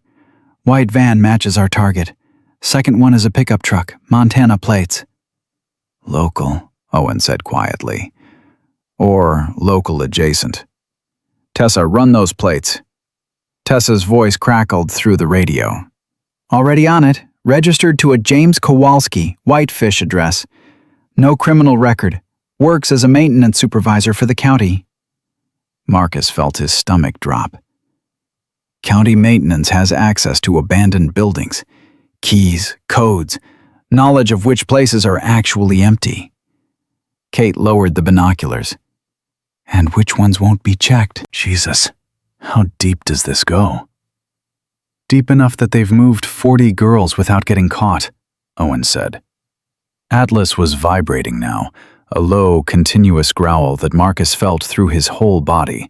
White van matches our target. Second one is a pickup truck, Montana plates. "Local," Owen said quietly. "Or local adjacent. Tessa, run those plates." Tessa's voice crackled through the radio. "Already on it. Registered to a James Kowalski, Whitefish address. No criminal record. Works as a maintenance supervisor for the county." Marcus felt his stomach drop. County maintenance has access to abandoned buildings. Keys, codes, knowledge of which places are actually empty. Kate lowered the binoculars. "And which ones won't be checked?" Jesus, how deep does this go? "Deep enough that they've moved 40 girls without getting caught," Owen said. Atlas was vibrating now, a low, continuous growl that Marcus felt through his whole body.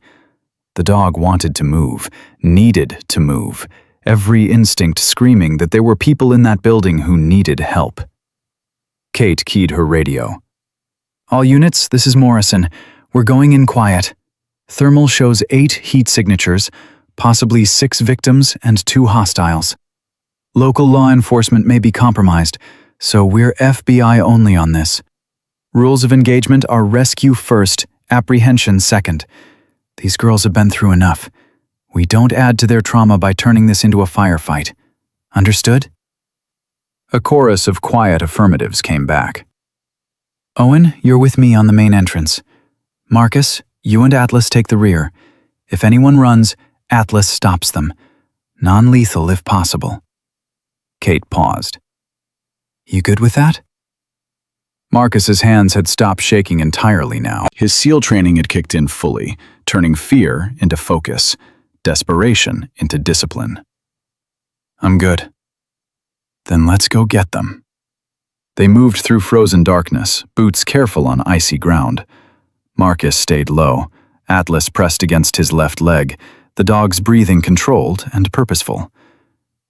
The dog wanted to move, needed to move, every instinct screaming that there were people in that building who needed help. Kate keyed her radio. All units, this is Morrison. We're going in quiet. Thermal shows 8 heat signatures, possibly 6 victims and 2 hostiles. Local law enforcement may be compromised, so we're FBI only on this. Rules of engagement are rescue first, apprehension second. These girls have been through enough. We don't add to their trauma by turning this into a firefight. Understood? A chorus of quiet affirmatives came back. Owen, you're with me on the main entrance. Marcus, you and Atlas take the rear. If anyone runs, Atlas stops them. Non-lethal if possible. Kate paused. You good with that? Marcus's hands had stopped shaking entirely now. His SEAL training had kicked in fully, turning fear into focus, desperation into discipline. I'm good. Then let's go get them. They moved through frozen darkness, boots careful on icy ground. Marcus stayed low, Atlas pressed against his left leg, the dog's breathing controlled and purposeful.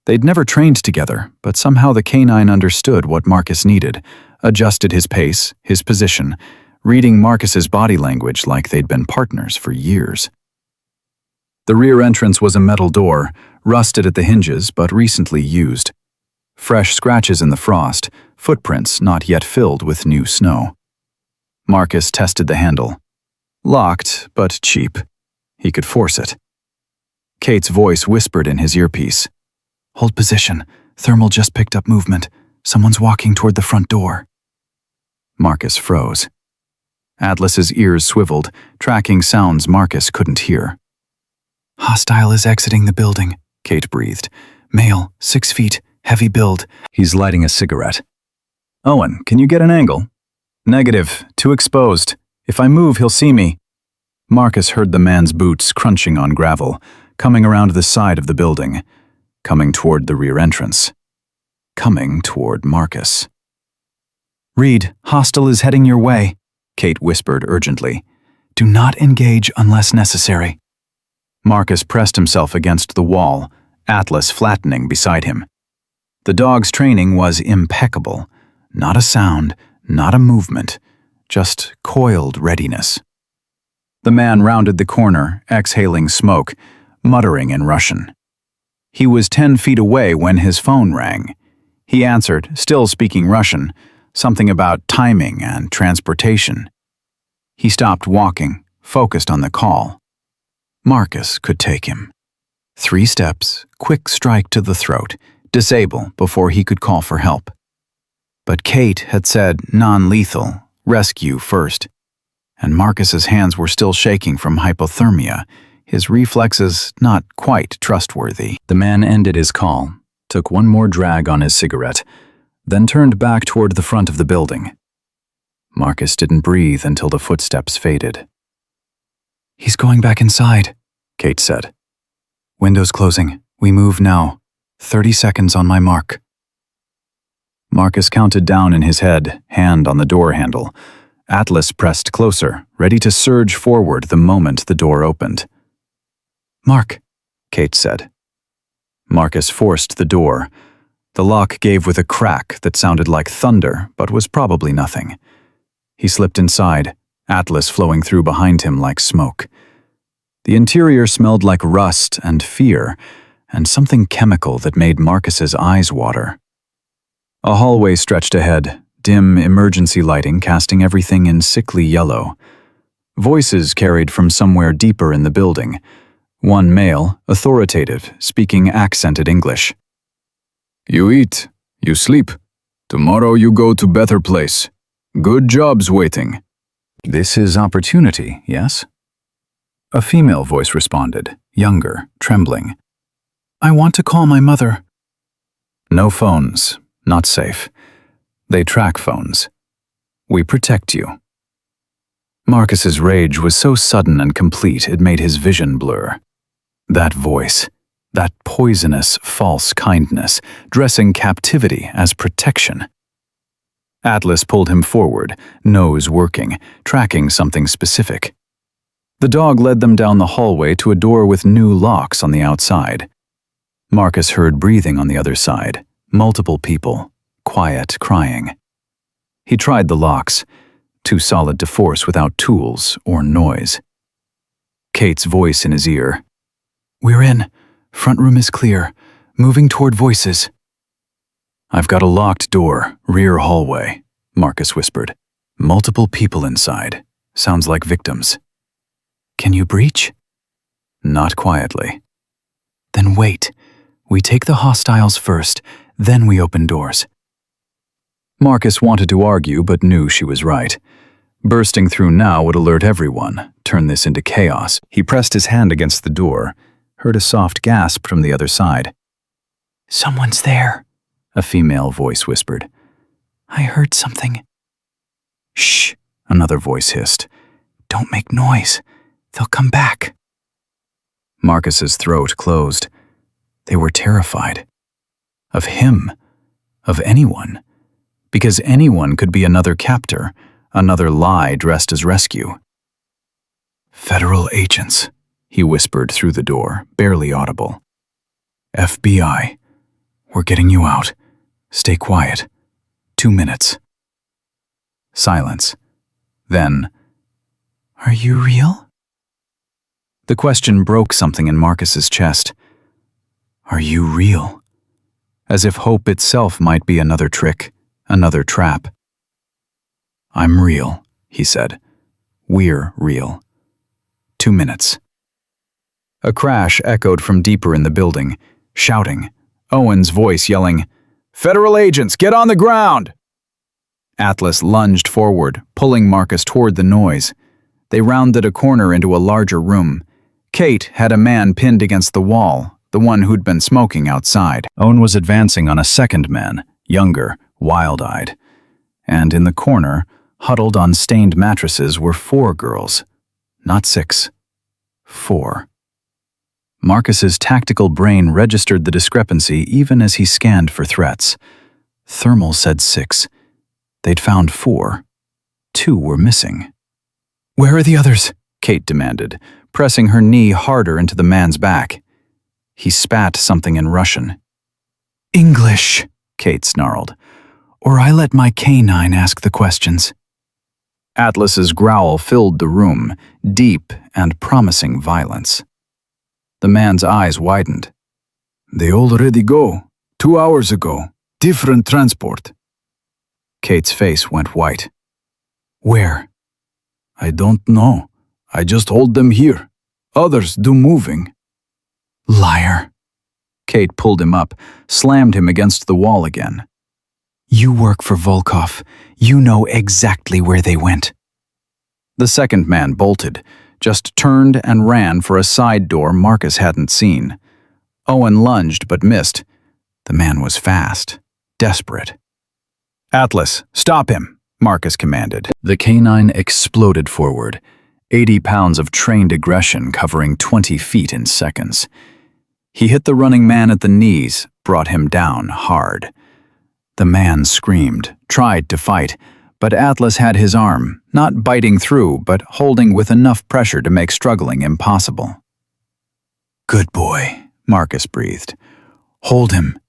They'd never trained together, but somehow the canine understood what Marcus needed, adjusted his pace, his position, reading Marcus's body language like they'd been partners for years. The rear entrance was a metal door, rusted at the hinges but recently used. Fresh scratches in the frost, footprints not yet filled with new snow. Marcus tested the handle. Locked, but cheap. He could force it. Kate's voice whispered in his earpiece. Hold position. Thermal just picked up movement. Someone's walking toward the front door. Marcus froze. Atlas's ears swiveled, tracking sounds Marcus couldn't hear. Hostile is exiting the building, Kate breathed. Male, 6 feet, heavy build. He's lighting a cigarette. Owen, can you get an angle? Negative, too exposed. If I move, he'll see me. Marcus heard the man's boots crunching on gravel, coming around the side of the building, coming toward the rear entrance. Coming toward Marcus. Reed, hostile is heading your way, Kate whispered urgently. Do not engage unless necessary. Marcus pressed himself against the wall, Atlas flattening beside him. The dog's training was impeccable. Not a sound, not a movement, just coiled readiness. The man rounded the corner, exhaling smoke, muttering in Russian. He was 10 feet away when his phone rang. He answered, still speaking Russian, something about timing and transportation. He stopped walking, focused on the call. Marcus could take him. 3 steps, quick strike to the throat, disable before he could call for help. But Kate had said non-lethal, rescue first. And Marcus's hands were still shaking from hypothermia, his reflexes not quite trustworthy. The man ended his call, took one more drag on his cigarette, then turned back toward the front of the building. Marcus didn't breathe until the footsteps faded. He's going back inside, Kate said. Windows closing. We move now. 30 seconds on my mark. Marcus counted down in his head, hand on the door handle. Atlas pressed closer, ready to surge forward the moment the door opened. Mark, Kate said. Marcus forced the door. The lock gave with a crack that sounded like thunder, but was probably nothing. He slipped inside, Atlas flowing through behind him like smoke. The interior smelled like rust and fear, and something chemical that made Marcus's eyes water. A hallway stretched ahead, dim emergency lighting casting everything in sickly yellow. Voices carried from somewhere deeper in the building. One male, authoritative, speaking accented English. You eat, you sleep. Tomorrow you go to better place. Good jobs waiting. This is opportunity, yes? A female voice responded, younger, trembling. I want to call my mother. No phones, not safe. They track phones. We protect you. Marcus's rage was so sudden and complete it made his vision blur. That voice, that poisonous, false kindness, dressing captivity as protection. Atlas pulled him forward, nose working, tracking something specific. The dog led them down the hallway to a door with new locks on the outside. Marcus heard breathing on the other side, multiple people, quiet crying. He tried the locks. too solid to force without tools or noise. Kate's voice in his ear. "We're in. Front room is clear. Moving toward voices." "I've got a locked door, rear hallway," Marcus whispered. "Multiple people inside. Sounds like victims." "Can you breach?" "Not quietly." "Then wait. We take the hostiles first, then we open doors." Marcus wanted to argue but knew she was right. Bursting through now would alert everyone, turn this into chaos. He pressed his hand against the door, heard a soft gasp from the other side. "Someone's there," a female voice whispered. "I heard something." "Shh," another voice hissed. "Don't make noise. They'll come back." Marcus's throat closed. They were terrified. Of him. Of anyone. Because anyone could be another captor, another lie dressed as rescue. "Federal agents," he whispered through the door, barely audible. "FBI. We're getting you out. Stay quiet. 2 minutes." Silence. Then, "Are you real?" The question broke something in Marcus's chest. Are you real? As if hope itself might be another trick, another trap. "I'm real," he said. "We're real." 2 minutes. A crash echoed from deeper in the building, shouting. Owen's voice yelling, "Federal agents, get on the ground!" Atlas lunged forward, pulling Marcus toward the noise. They rounded a corner into a larger room. Kate had a man pinned against the wall, the one who'd been smoking outside. Owen was advancing on a second man, younger, wild-eyed. And in the corner, huddled on stained mattresses, were 4 girls. Not 6. 4. Marcus's tactical brain registered the discrepancy even as he scanned for threats. Thermal said 6. They'd found 4. 2 were missing. "Where are the others?" Kate demanded, pressing her knee harder into the man's back. He spat something in Russian. "English," Kate snarled, "or I let my canine ask the questions." Atlas's growl filled the room, deep and promising violence. The man's eyes widened. "They already go. 2 hours ago. Different transport." Kate's face went white. "Where?" "I don't know. I just hold them here. Others do moving." "Liar." Kate pulled him up, slammed him against the wall again. "You work for Volkov. You know exactly where they went." The second man bolted, just turned and ran for a side door Marcus hadn't seen. Owen lunged but missed. The man was fast, desperate. "Atlas, stop him," Marcus commanded. The canine exploded forward, 80 pounds of trained aggression covering 20 feet in seconds. He hit the running man at the knees, brought him down hard. The man screamed, tried to fight, but Atlas had his arm, not biting through, but holding with enough pressure to make struggling impossible. "Good boy," Marcus breathed. "Hold him."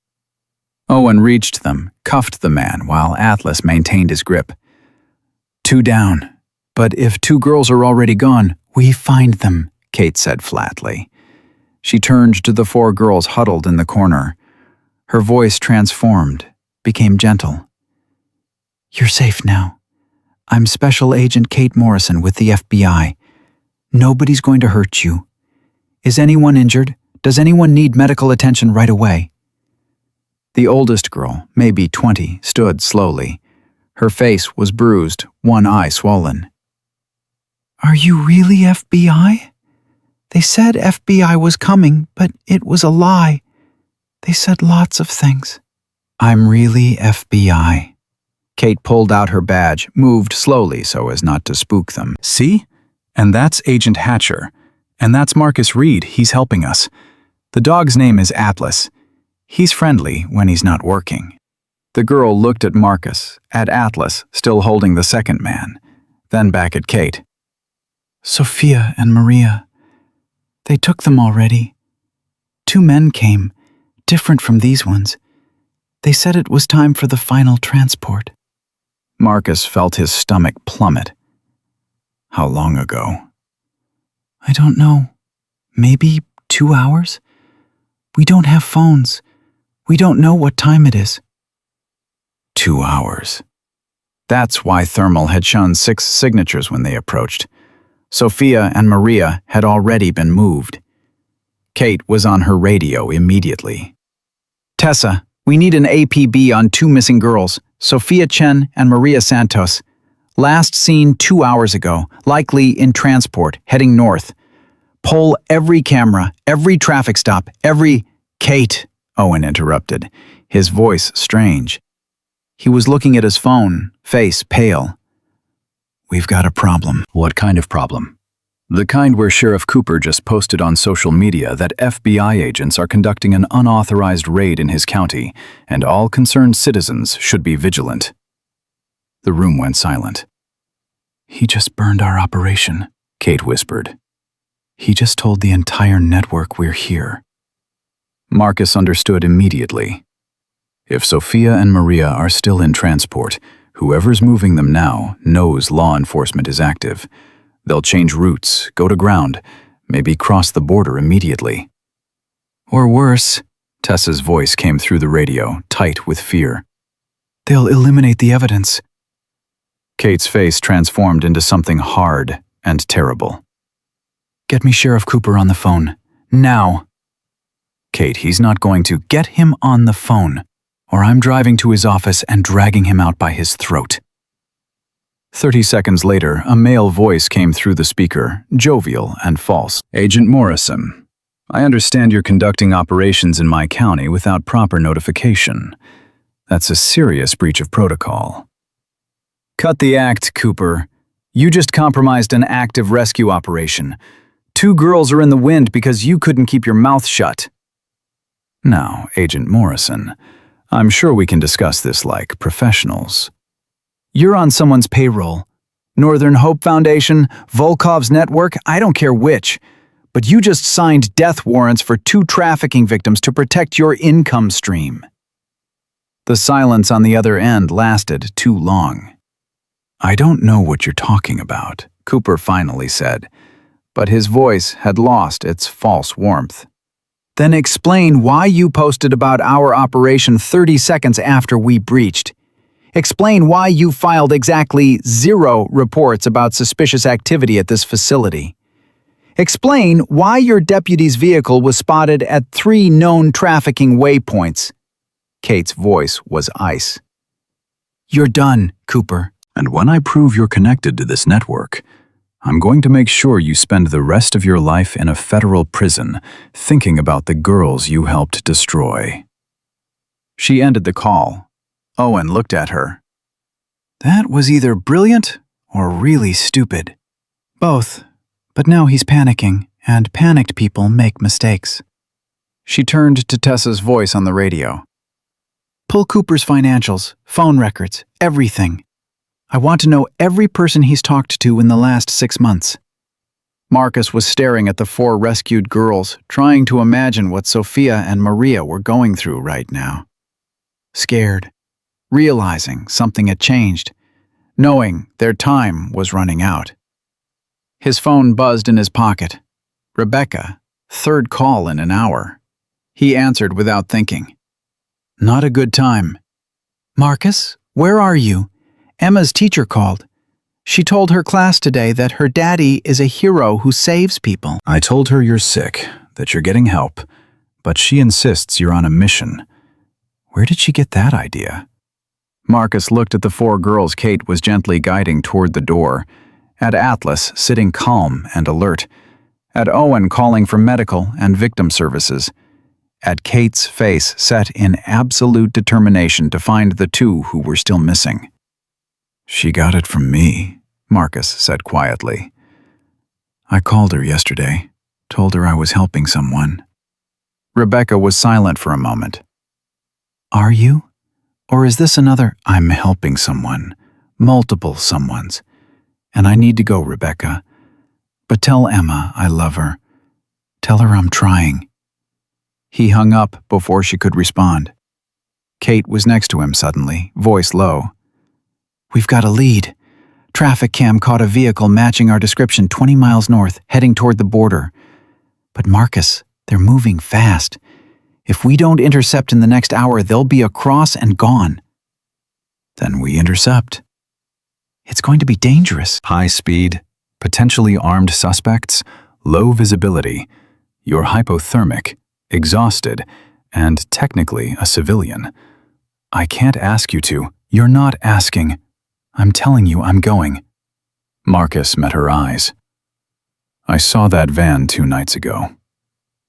Owen reached them, cuffed the man while Atlas maintained his grip. 2 down. But if 2 girls are already gone, we find them, Kate said flatly. She turned to the 4 girls huddled in the corner. Her voice transformed, became gentle. "You're safe now. I'm Special Agent Kate Morrison with the FBI. Nobody's going to hurt you. Is anyone injured? Does anyone need medical attention right away?" The oldest girl, maybe 20, stood slowly. Her face was bruised, one eye swollen. "Are you really FBI? They said FBI was coming, but it was a lie. They said lots of things." "I'm really FBI." Kate pulled out her badge, moved slowly so as not to spook them. "See? And that's Agent Hatcher. And that's Marcus Reed, he's helping us. The dog's name is Atlas. He's friendly when he's not working." The girl looked at Marcus, at Atlas, still holding the second man, then back at Kate. "Sophia and Maria. They took them already. 2 men came, different from these ones. They said it was time for the final transport." Marcus felt his stomach plummet. How long ago? I don't know. Maybe 2 hours? We don't have phones. We don't know what time it is. 2 hours. That's why Thermal had shown 6 signatures when they approached. Sophia and Maria had already been moved. Kate was on her radio immediately. Tessa, we need an APB on 2 missing girls, Sophia Chen and Maria Santos. Last seen 2 hours ago, likely in transport, heading north. Poll every camera, every traffic stop, every— Kate, Owen interrupted, his voice strange. He was looking at his phone, face pale. We've got a problem. What kind of problem? The kind where Sheriff Cooper just posted on social media that FBI agents are conducting an unauthorized raid in his county, and all concerned citizens should be vigilant. The room went silent. He just burned our operation, Kate whispered. He just told the entire network we're here. Marcus understood immediately. If Sophia and Maria are still in transport, whoever's moving them now knows law enforcement is active. They'll change routes, go to ground, maybe cross the border immediately. Or worse, Tessa's voice came through the radio, tight with fear. They'll eliminate the evidence. Kate's face transformed into something hard and terrible. Get me Sheriff Cooper on the phone. Now. Kate, he's not going to. Get him on the phone, or I'm driving to his office and dragging him out by his throat. 30 seconds later, a male voice came through the speaker, jovial and false. Agent Morrison, I understand you're conducting operations in my county without proper notification. That's a serious breach of protocol. Cut the act, Cooper. You just compromised an active rescue operation. 2 girls are in the wind because you couldn't keep your mouth shut. Now, Agent Morrison, I'm sure we can discuss this like professionals. You're on someone's payroll. Northern Hope Foundation, Volkov's network, I don't care which. But you just signed death warrants for 2 trafficking victims to protect your income stream. The silence on the other end lasted too long. I don't know what you're talking about, Cooper finally said, but his voice had lost its false warmth. Then explain why you posted about our operation 30 seconds after we breached. Explain why you filed exactly 0 reports about suspicious activity at this facility. Explain why your deputy's vehicle was spotted at 3 known trafficking waypoints. Kate's voice was ice. You're done, Cooper. And when I prove you're connected to this network, I'm going to make sure you spend the rest of your life in a federal prison thinking about the girls you helped destroy. She ended the call. Owen looked at her. That was either brilliant or really stupid. Both. But now he's panicking, and panicked people make mistakes. She turned to Tessa's voice on the radio. Pull Cooper's financials, phone records, everything. I want to know every person he's talked to in the last 6 months. Marcus was staring at the 4 rescued girls, trying to imagine what Sophia and Maria were going through right now. Scared, realizing something had changed, knowing their time was running out. His phone buzzed in his pocket. Rebecca, 3rd call in an hour. He answered without thinking. Not a good time. Marcus, where are you? Emma's teacher called. She told her class today that her daddy is a hero who saves people. I told her you're sick, that you're getting help, but she insists you're on a mission. Where did she get that idea? Marcus looked at the 4 girls Kate was gently guiding toward the door, at Atlas sitting calm and alert, at Owen calling for medical and victim services, at Kate's face set in absolute determination to find the 2 who were still missing. She got it from me, Marcus said quietly. I called her yesterday, told her I was helping someone. Rebecca was silent for a moment. Are you? Or is this another— I'm helping someone, multiple someones. And I need to go, Rebecca. But tell Emma I love her. Tell her I'm trying. He hung up before she could respond. Kate was next to him suddenly, voice low. We've got a lead. Traffic cam caught a vehicle matching our description 20 miles north, heading toward the border. But Marcus, they're moving fast. If we don't intercept in the next hour, they'll be across and gone. Then we intercept. It's going to be dangerous. High speed, potentially armed suspects, low visibility. You're hypothermic, exhausted, and technically a civilian. I can't ask you to. You're not asking. I'm telling you I'm going. Marcus met her eyes. I saw that van 2 nights ago.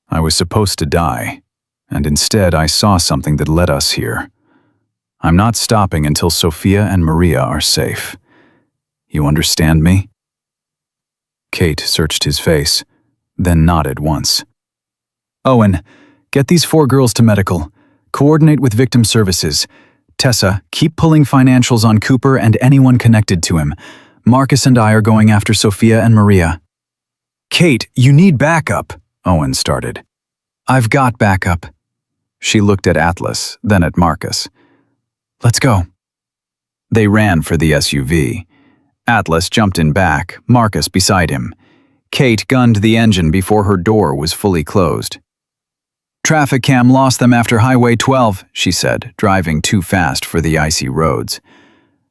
I was supposed to die, and instead I saw something that led us here. I'm not stopping until Sophia and Maria are safe. You understand me? Kate searched his face, then nodded once. Owen, get these 4 girls to medical. Coordinate with victim services. Tessa, keep pulling financials on Cooper and anyone connected to him. Marcus and I are going after Sophia and Maria. Kate, you need backup, Owen started. I've got backup. She looked at Atlas, then at Marcus. Let's go. They ran for the SUV. Atlas jumped in back, Marcus beside him. Kate gunned the engine before her door was fully closed. Traffic cam lost them after Highway 12, she said, driving too fast for the icy roads.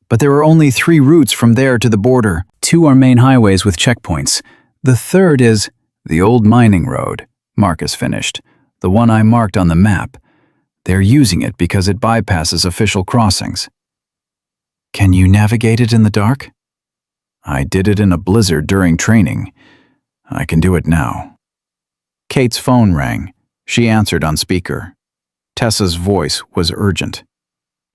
But there are only 3 routes from there to the border. 2 are main highways with checkpoints. The 3rd is the old mining road, Marcus finished, the one I marked on the map. They're using it because it bypasses official crossings. Can you navigate it in the dark? I did it in a blizzard during training. I can do it now. Kate's phone rang. She answered on speaker. Tessa's voice was urgent.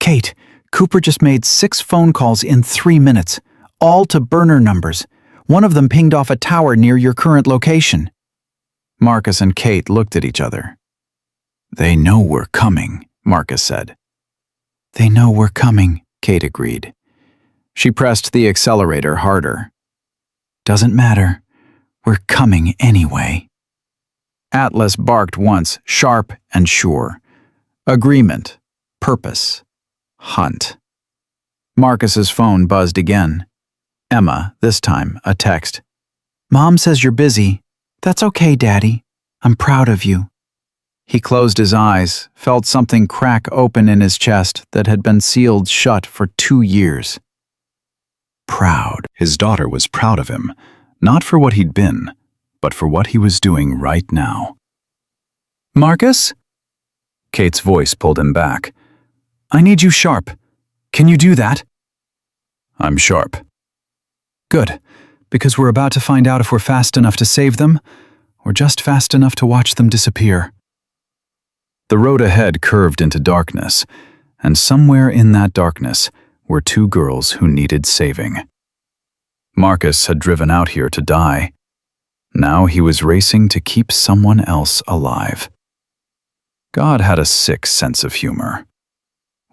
Kate, Cooper just made 6 phone calls in 3 minutes, all to burner numbers. One of them pinged off a tower near your current location. Marcus and Kate looked at each other. They know we're coming, Marcus said. They know we're coming, Kate agreed. She pressed the accelerator harder. Doesn't matter. We're coming anyway. Atlas barked once, sharp and sure. Agreement. Purpose. Hunt. Marcus's phone buzzed again. Emma, this time, a text. Mom says you're busy. That's okay, Daddy. I'm proud of you. He closed his eyes, felt something crack open in his chest that had been sealed shut for 2 years. Proud. His daughter was proud of him, not for what he'd been, but for what he was doing right now. Marcus? Kate's voice pulled him back. I need you sharp. Can you do that? I'm sharp. Good, because we're about to find out if we're fast enough to save them, or just fast enough to watch them disappear. The road ahead curved into darkness, and somewhere in that darkness were 2 girls who needed saving. Marcus had driven out here to die. Now he was racing to keep someone else alive. God had a sick sense of humor.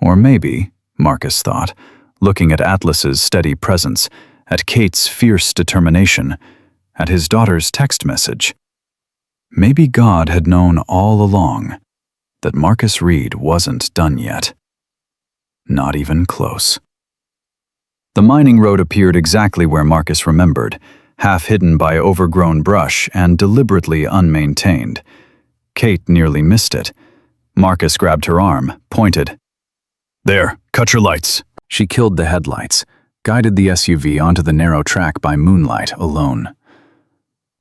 Or maybe, Marcus thought, looking at Atlas's steady presence, at Kate's fierce determination, at his daughter's text message. Maybe God had known all along that Marcus Reed wasn't done yet. Not even close. The mining road appeared exactly where Marcus remembered, half hidden by overgrown brush and deliberately unmaintained. Kate nearly missed it. Marcus grabbed her arm, pointed. There, cut your lights. She killed the headlights, guided the SUV onto the narrow track by moonlight alone.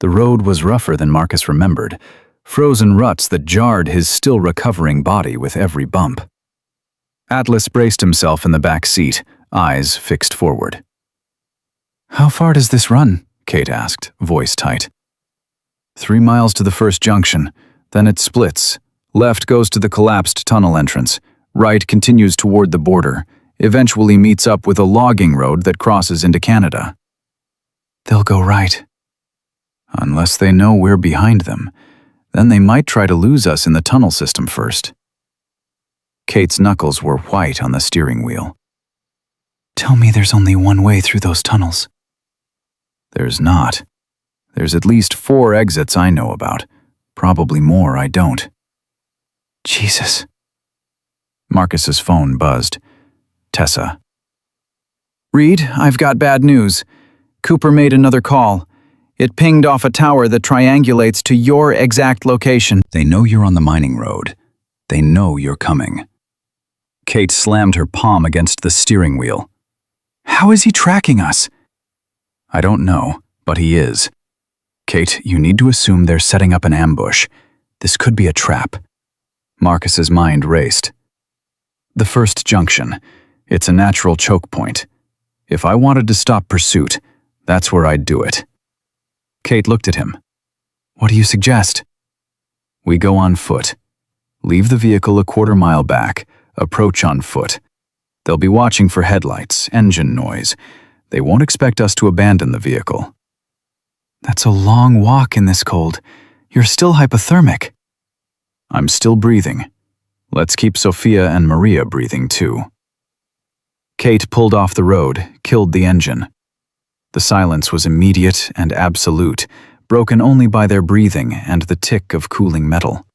The road was rougher than Marcus remembered, frozen ruts that jarred his still recovering body with every bump. Atlas braced himself in the back seat, eyes fixed forward. How far does this run? Kate asked, voice tight. 3 miles to the first junction, then it splits. Left goes to the collapsed tunnel entrance. Right continues toward the border, eventually meets up with a logging road that crosses into Canada. They'll go right. Unless they know we're behind them, then they might try to lose us in the tunnel system first. Kate's knuckles were white on the steering wheel. Tell me there's only one way through those tunnels. There's not. There's at least 4 exits I know about. Probably more I don't. Jesus. Marcus's phone buzzed. Tessa. Reed, I've got bad news. Cooper made another call. It pinged off a tower that triangulates to your exact location. They know you're on the mining road. They know you're coming. Kate slammed her palm against the steering wheel. How is he tracking us? I don't know, but he is. Kate, you need to assume they're setting up an ambush. This could be a trap. Marcus's mind raced. The first junction. It's a natural choke point. If I wanted to stop pursuit, that's where I'd do it. Kate looked at him. What do you suggest? We go on foot. Leave the vehicle a quarter-mile back. Approach on foot. They'll be watching for headlights, engine noise. They won't expect us to abandon the vehicle. That's a long walk in this cold. You're still hypothermic. I'm still breathing. Let's keep Sophia and Maria breathing too. Kate pulled off the road, killed the engine. The silence was immediate and absolute, broken only by their breathing and the tick of cooling metal.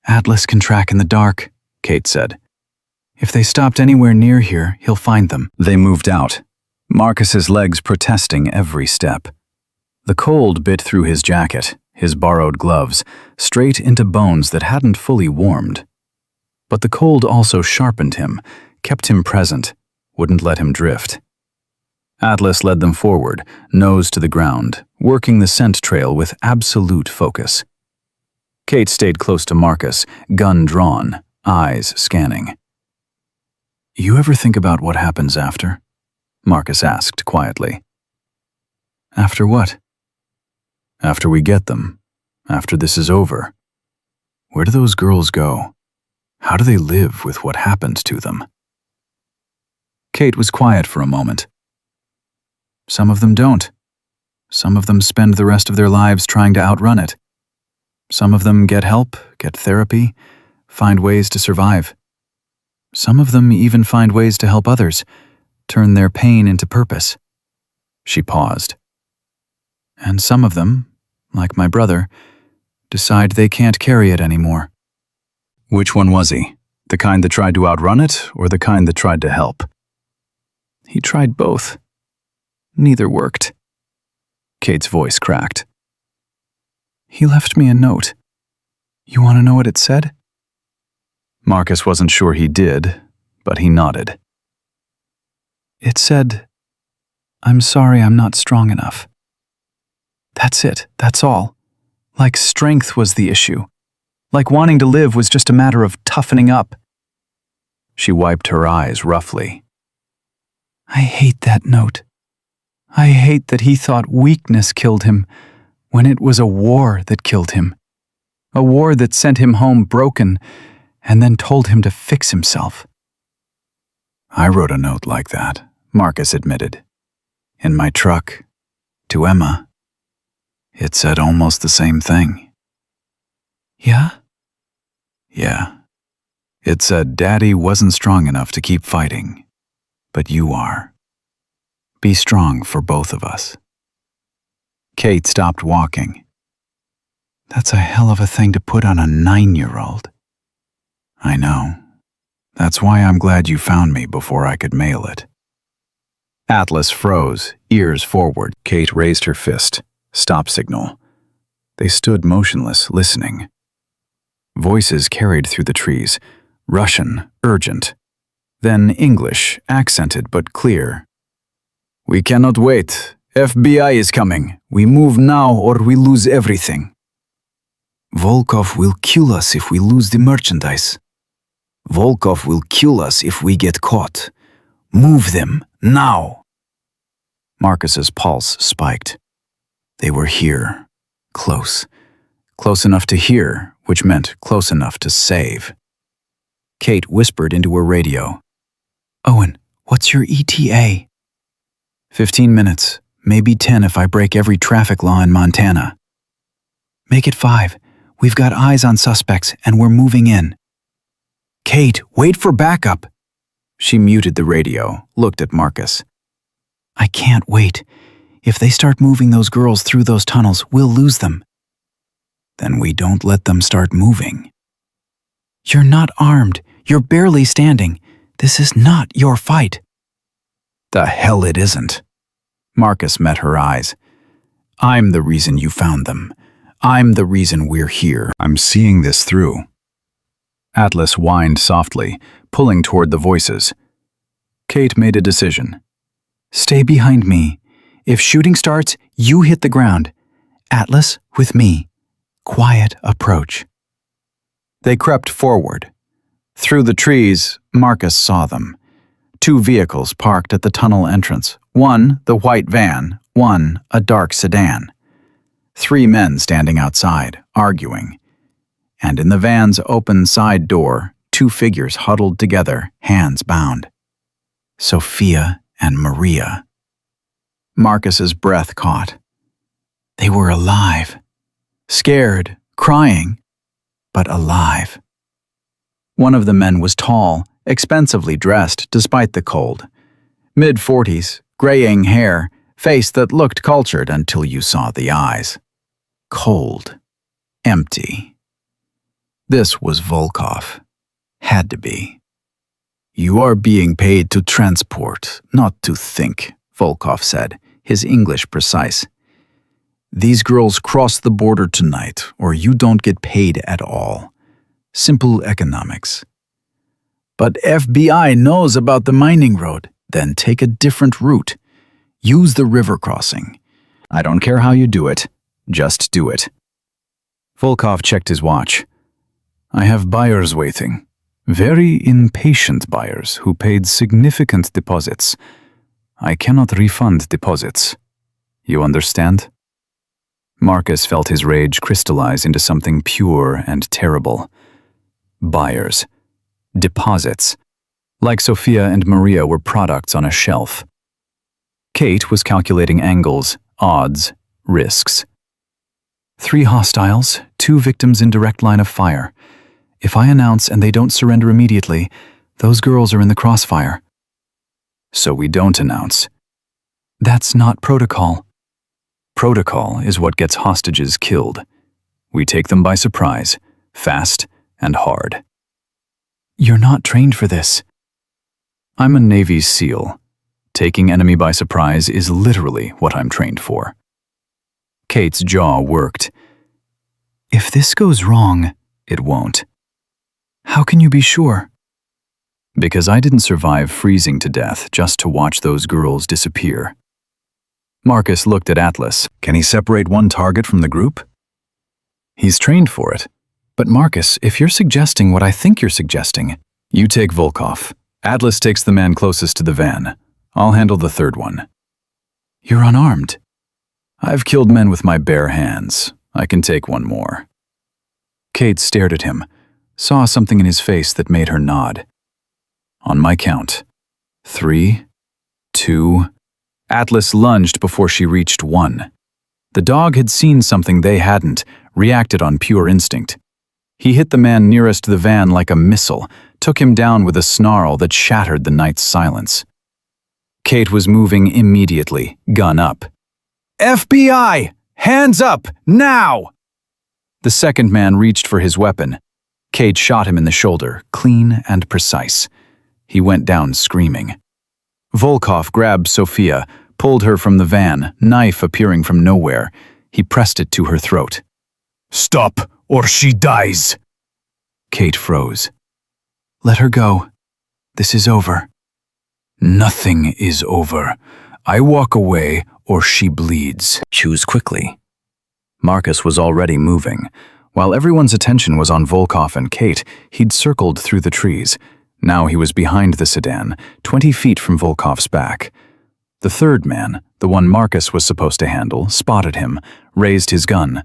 Atlas can track in the dark, Kate said. If they stopped anywhere near here, he'll find them. They moved out, Marcus's legs protesting every step. The cold bit through his jacket, his borrowed gloves, straight into bones that hadn't fully warmed. But the cold also sharpened him, kept him present, wouldn't let him drift. Atlas led them forward, nose to the ground, working the scent trail with absolute focus. Kate stayed close to Marcus, gun drawn, eyes scanning. You ever think about what happens after? Marcus asked quietly. After what? After we get them. After this is over. Where do those girls go? How do they live with what happened to them? Kate was quiet for a moment. Some of them don't. Some of them spend the rest of their lives trying to outrun it. Some of them get help, get therapy, find ways to survive. Some of them even find ways to help others, turn their pain into purpose. She paused. And some of them, like my brother, decide they can't carry it anymore. Which one was he? The kind that tried to outrun it, or the kind that tried to help? He tried both. Neither worked. Kate's voice cracked. He left me a note. You want to know what it said? Marcus wasn't sure he did, but he nodded. It said, I'm sorry I'm not strong enough. That's it, that's all. Like strength was the issue. Like wanting to live was just a matter of toughening up. She wiped her eyes roughly. I hate that note. I hate that he thought weakness killed him, when it was a war that killed him. A war that sent him home broken, and then told him to fix himself. I wrote a note like that, Marcus admitted. In my truck, to Emma. It said almost the same thing. Yeah? Yeah. It said Daddy wasn't strong enough to keep fighting, but you are. Be strong for both of us. Kate stopped walking. That's a hell of a thing to put on a 9-year-old. I know. That's why I'm glad you found me before I could mail it. Atlas froze, ears forward. Kate raised her fist. Stop signal. They stood motionless, listening. Voices carried through the trees. Russian, urgent. Then English, accented but clear. We cannot wait. FBI is coming. We move now or we lose everything. Volkov will kill us if we lose the merchandise. Volkov will kill us if we get caught. Move them, now. Marcus's pulse spiked. They were here, close. Close enough to hear, which meant close enough to save. Kate whispered into her radio. Owen, what's your ETA? 15 minutes, maybe 10 if I break every traffic law in Montana. Make it 5. We've got eyes on suspects and we're moving in. Kate, wait for backup. She muted the radio, looked at Marcus. I can't wait. If they start moving those girls through those tunnels, we'll lose them. Then we don't let them start moving. You're not armed. You're barely standing. This is not your fight. The hell it isn't. Marcus met her eyes. I'm the reason you found them. I'm the reason we're here. I'm seeing this through. Atlas whined softly, pulling toward the voices. Kate made a decision. Stay behind me. If shooting starts, you hit the ground. Atlas, with me. Quiet approach. They crept forward. Through the trees, Marcus saw them. 2 vehicles parked at the tunnel entrance. One, the white van, one, a dark sedan. 3 men standing outside, arguing. And in the van's open side door, 2 figures huddled together, hands bound. Sophia and Maria. Marcus's breath caught. They were alive. Scared, crying, but alive. One of the men was tall, expensively dressed despite the cold. Mid-40s, graying hair, face that looked cultured until you saw the eyes. Cold. Empty. This was Volkov. Had to be. You are being paid to transport, not to think, Volkov said, his English precise. These girls cross the border tonight, or you don't get paid at all. Simple economics. But FBI knows about the mining road. Then take a different route. Use the river crossing. I don't care how you do it. Just do it. Volkov checked his watch. I have buyers waiting. Very impatient buyers who paid significant deposits. I cannot refund deposits. You understand? Marcus felt his rage crystallize into something pure and terrible. Buyers. Deposits. Like Sophia and Maria were products on a shelf. Kate was calculating angles, odds, risks. 3 hostiles, 2 victims in direct line of fire. If I announce and they don't surrender immediately, those girls are in the crossfire. So we don't announce. That's not protocol. Protocol is what gets hostages killed. We take them by surprise, fast and hard. You're not trained for this. I'm a Navy SEAL. Taking enemy by surprise is literally what I'm trained for. Kate's jaw worked. If this goes wrong, it won't. How can you be sure? Because I didn't survive freezing to death just to watch those girls disappear. Marcus looked at Atlas. Can he separate one target from the group? He's trained for it. But Marcus, if you're suggesting what I think you're suggesting, you take Volkov. Atlas takes the man closest to the van. I'll handle the third one. You're unarmed. I've killed men with my bare hands. I can take one more. Kate stared at him, saw something in his face that made her nod. On my count. 3, 2... Atlas lunged before she reached 1. The dog had seen something they hadn't, reacted on pure instinct. He hit the man nearest the van like a missile, took him down with a snarl that shattered the night's silence. Kate was moving immediately, gun up. FBI! Hands up! Now! The second man reached for his weapon. Kate shot him in the shoulder, clean and precise. He went down screaming. Volkov grabbed Sophia, pulled her from the van, knife appearing from nowhere. He pressed it to her throat. Stop, or she dies! Kate froze. Let her go. This is over. Nothing is over. I walk away, or she bleeds. Choose quickly. Marcus was already moving. While everyone's attention was on Volkov and Kate, he'd circled through the trees. Now he was behind the sedan, 20 feet from Volkov's back. The third man, the one Marcus was supposed to handle, spotted him, raised his gun.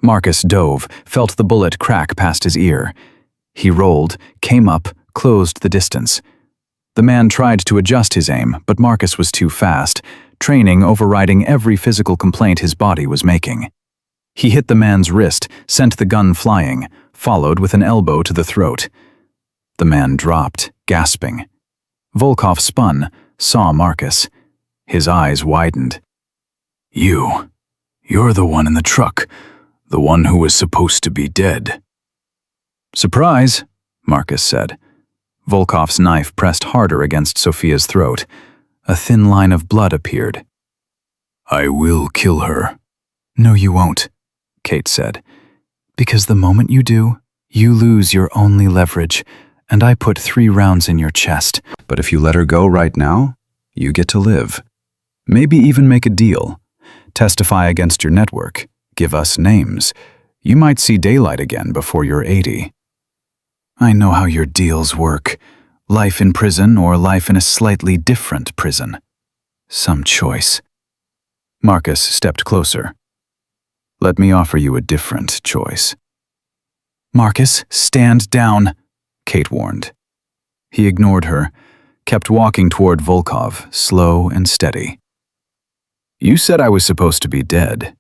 Marcus dove, felt the bullet crack past his ear. He rolled, came up, closed the distance. The man tried to adjust his aim, but Marcus was too fast, training overriding every physical complaint his body was making. He hit the man's wrist, sent the gun flying, followed with an elbow to the throat. The man dropped, gasping. Volkov spun, saw Marcus. His eyes widened. You're the one in the truck, the one who was supposed to be dead. Surprise, Marcus said. Volkov's knife pressed harder against Sophia's throat. A thin line of blood appeared. I will kill her. No, you won't, Kate said. Because the moment you do, you lose your only leverage, and I put 3 rounds in your chest. But if you let her go right now, you get to live. Maybe even make a deal. Testify against your network. Give us names. You might see daylight again before you're 80. I know how your deals work. Life in prison or life in a slightly different prison. Some choice. Marcus stepped closer. Let me offer you a different choice. Marcus, stand down, Kate warned. He ignored her, kept walking toward Volkov, slow and steady. You said I was supposed to be dead.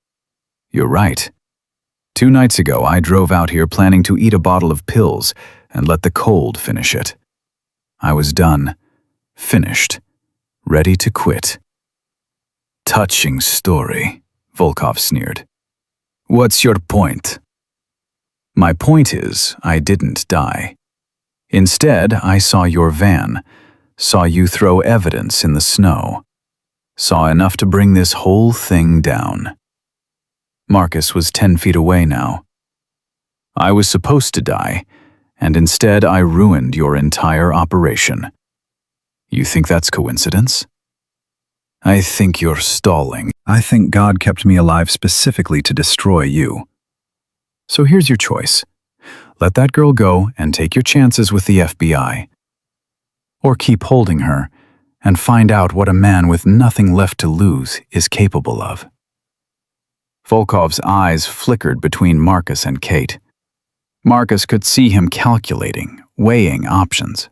You're right. 2 nights ago, I drove out here planning to eat a bottle of pills and let the cold finish it. I was done, finished, ready to quit. Touching story, Volkov sneered. What's your point? My point is, I didn't die. Instead, I saw your van, saw you throw evidence in the snow, saw enough to bring this whole thing down. Marcus was 10 feet away now. I was supposed to die, and instead I ruined your entire operation. You think that's coincidence? I think you're stalling. I think God kept me alive specifically to destroy you. So here's your choice. Let that girl go and take your chances with the FBI. Or keep holding her and find out what a man with nothing left to lose is capable of. Volkov's eyes flickered between Marcus and Kate. Marcus could see him calculating, weighing options.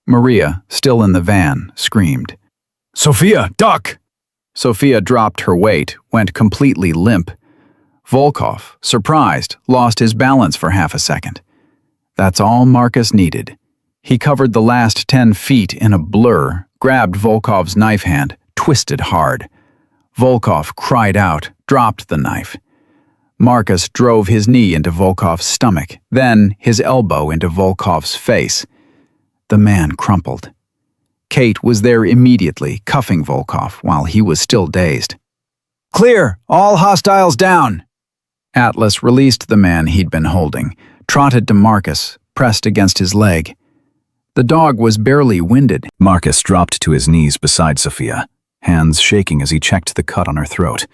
Maria, still in the van, screamed. Sophia, duck! Sophia dropped her weight, went completely limp. Volkov, surprised, lost his balance for half a second. That's all Marcus needed. He covered the last 10 feet in a blur, grabbed Volkov's knife hand, twisted hard. Volkov cried out, dropped the knife. Marcus drove his knee into Volkov's stomach, then his elbow into Volkov's face. The man crumpled. Kate was there immediately, cuffing Volkov while he was still dazed. Clear! All hostiles down! Atlas released the man he'd been holding, trotted to Marcus, pressed against his leg. The dog was barely winded. Marcus dropped to his knees beside Sophia, hands shaking as he checked the cut on her throat.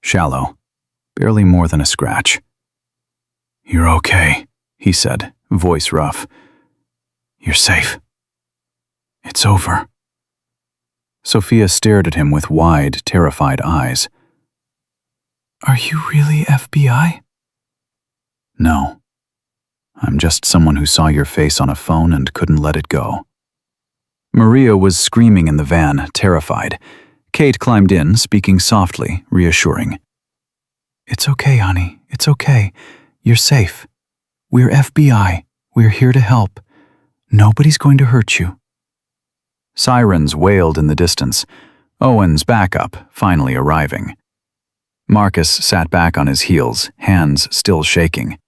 Shallow, barely more than a scratch. You're okay, he said, voice rough. You're safe. It's over. Sophia stared at him with wide, terrified eyes. Are you really FBI? No. I'm just someone who saw your face on a phone and couldn't let it go. Maria was screaming in the van, terrified. Kate climbed in, speaking softly, reassuring. It's okay, honey. It's okay. You're safe. We're FBI. We're here to help. Nobody's going to hurt you. Sirens wailed in the distance. Owen's backup, finally arriving. Marcus sat back on his heels, hands still shaking.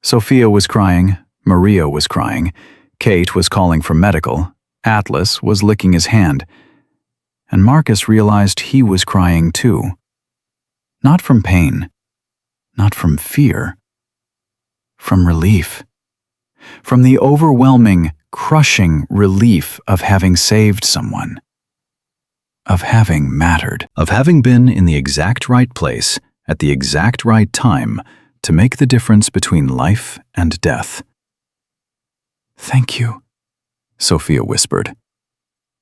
Sophia was crying, Maria was crying, Kate was calling for medical, Atlas was licking his hand. And Marcus realized he was crying too. Not from pain, not from fear, from relief. From the overwhelming, crushing relief of having saved someone. Of having mattered. Of having been in the exact right place at the exact right time to make the difference between life and death. Thank you, Sophia whispered.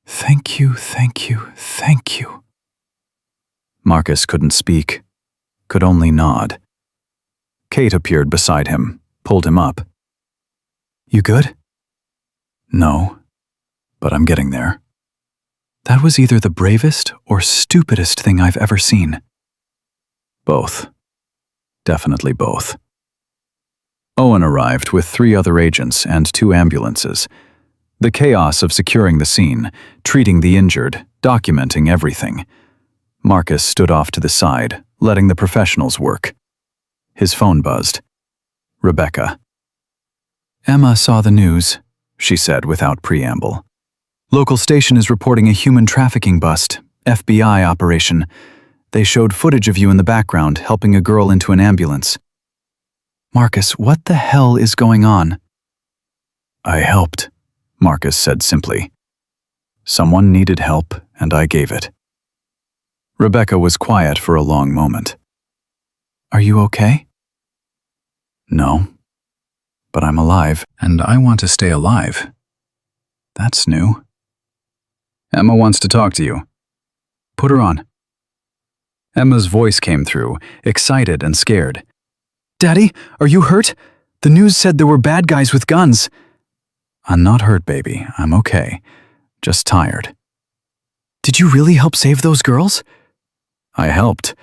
Thank you, thank you, thank you. Marcus couldn't speak, could only nod. Kate appeared beside him, pulled him up. You good? No, but I'm getting there. That was either the bravest or stupidest thing I've ever seen. Both. Definitely both. Owen arrived with 3 other agents and 2 ambulances. The chaos of securing the scene, treating the injured, documenting everything. Marcus stood off to the side, letting the professionals work. His phone buzzed. Rebecca. Emma saw the news, she said without preamble. Local station is reporting a human trafficking bust, FBI operation. They showed footage of you in the background helping a girl into an ambulance. Marcus, what the hell is going on? I helped, Marcus said simply. Someone needed help, and I gave it. Rebecca was quiet for a long moment. Are you okay? No, but I'm alive, and I want to stay alive. That's new. Emma wants to talk to you. Put her on. Emma's voice came through, excited and scared. Daddy, are you hurt? The news said there were bad guys with guns. I'm not hurt, baby. I'm okay. Just tired. Did you really help save those girls? I helped.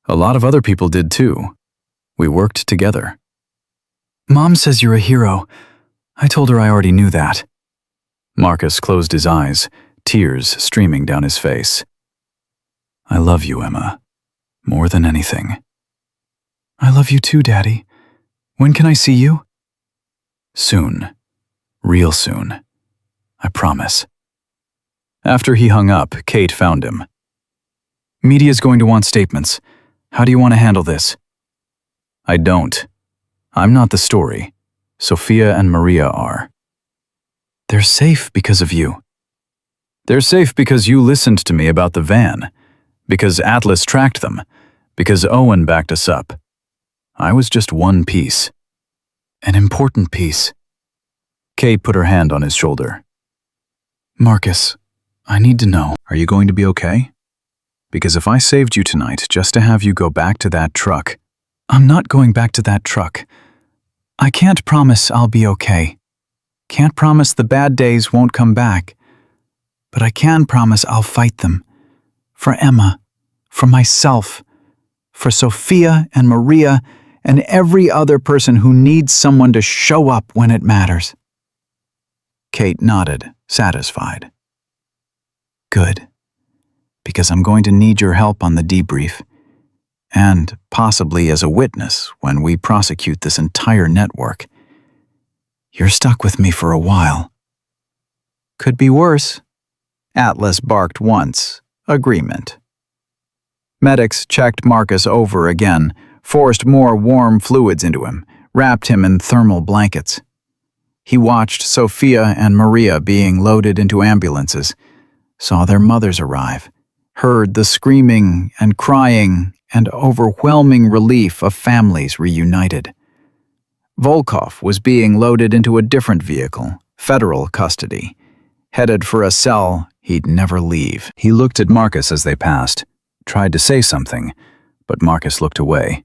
A lot of other people did too. We worked together. Mom says you're a hero. I told her I already knew that. Marcus closed his eyes, tears streaming down his face. I love you, Emma. More than anything. I love you too, Daddy. When can I see you? Soon. Real soon. I promise. After he hung up, Kate found him. Media's going to want statements. How do you want to handle this? I don't. I'm not the story. Sophia and Maria are. They're safe because of you. They're safe because you listened to me about the van, because Atlas tracked them, because Owen backed us up. I was just one piece. An important piece. Kate put her hand on his shoulder. Marcus, I need to know. Are you going to be okay? Because if I saved you tonight just to have you go back to that truck, I'm not going back to that truck. I can't promise I'll be okay. Can't promise the bad days won't come back. But I can promise I'll fight them. For Emma, for myself, for Sophia and Maria and every other person who needs someone to show up when it matters. Kate nodded, satisfied. Good. Because I'm going to need your help on the debrief, and possibly as a witness when we prosecute this entire network. You're stuck with me for a while. Could be worse. Atlas barked once. Agreement. Medics checked Marcus over again, forced more warm fluids into him, wrapped him in thermal blankets. He watched Sophia and Maria being loaded into ambulances, saw their mothers arrive, heard the screaming and crying and overwhelming relief of families reunited. Volkov was being loaded into a different vehicle, federal custody, headed for a cell he'd never leave. He looked at Marcus as they passed, tried to say something, but Marcus looked away.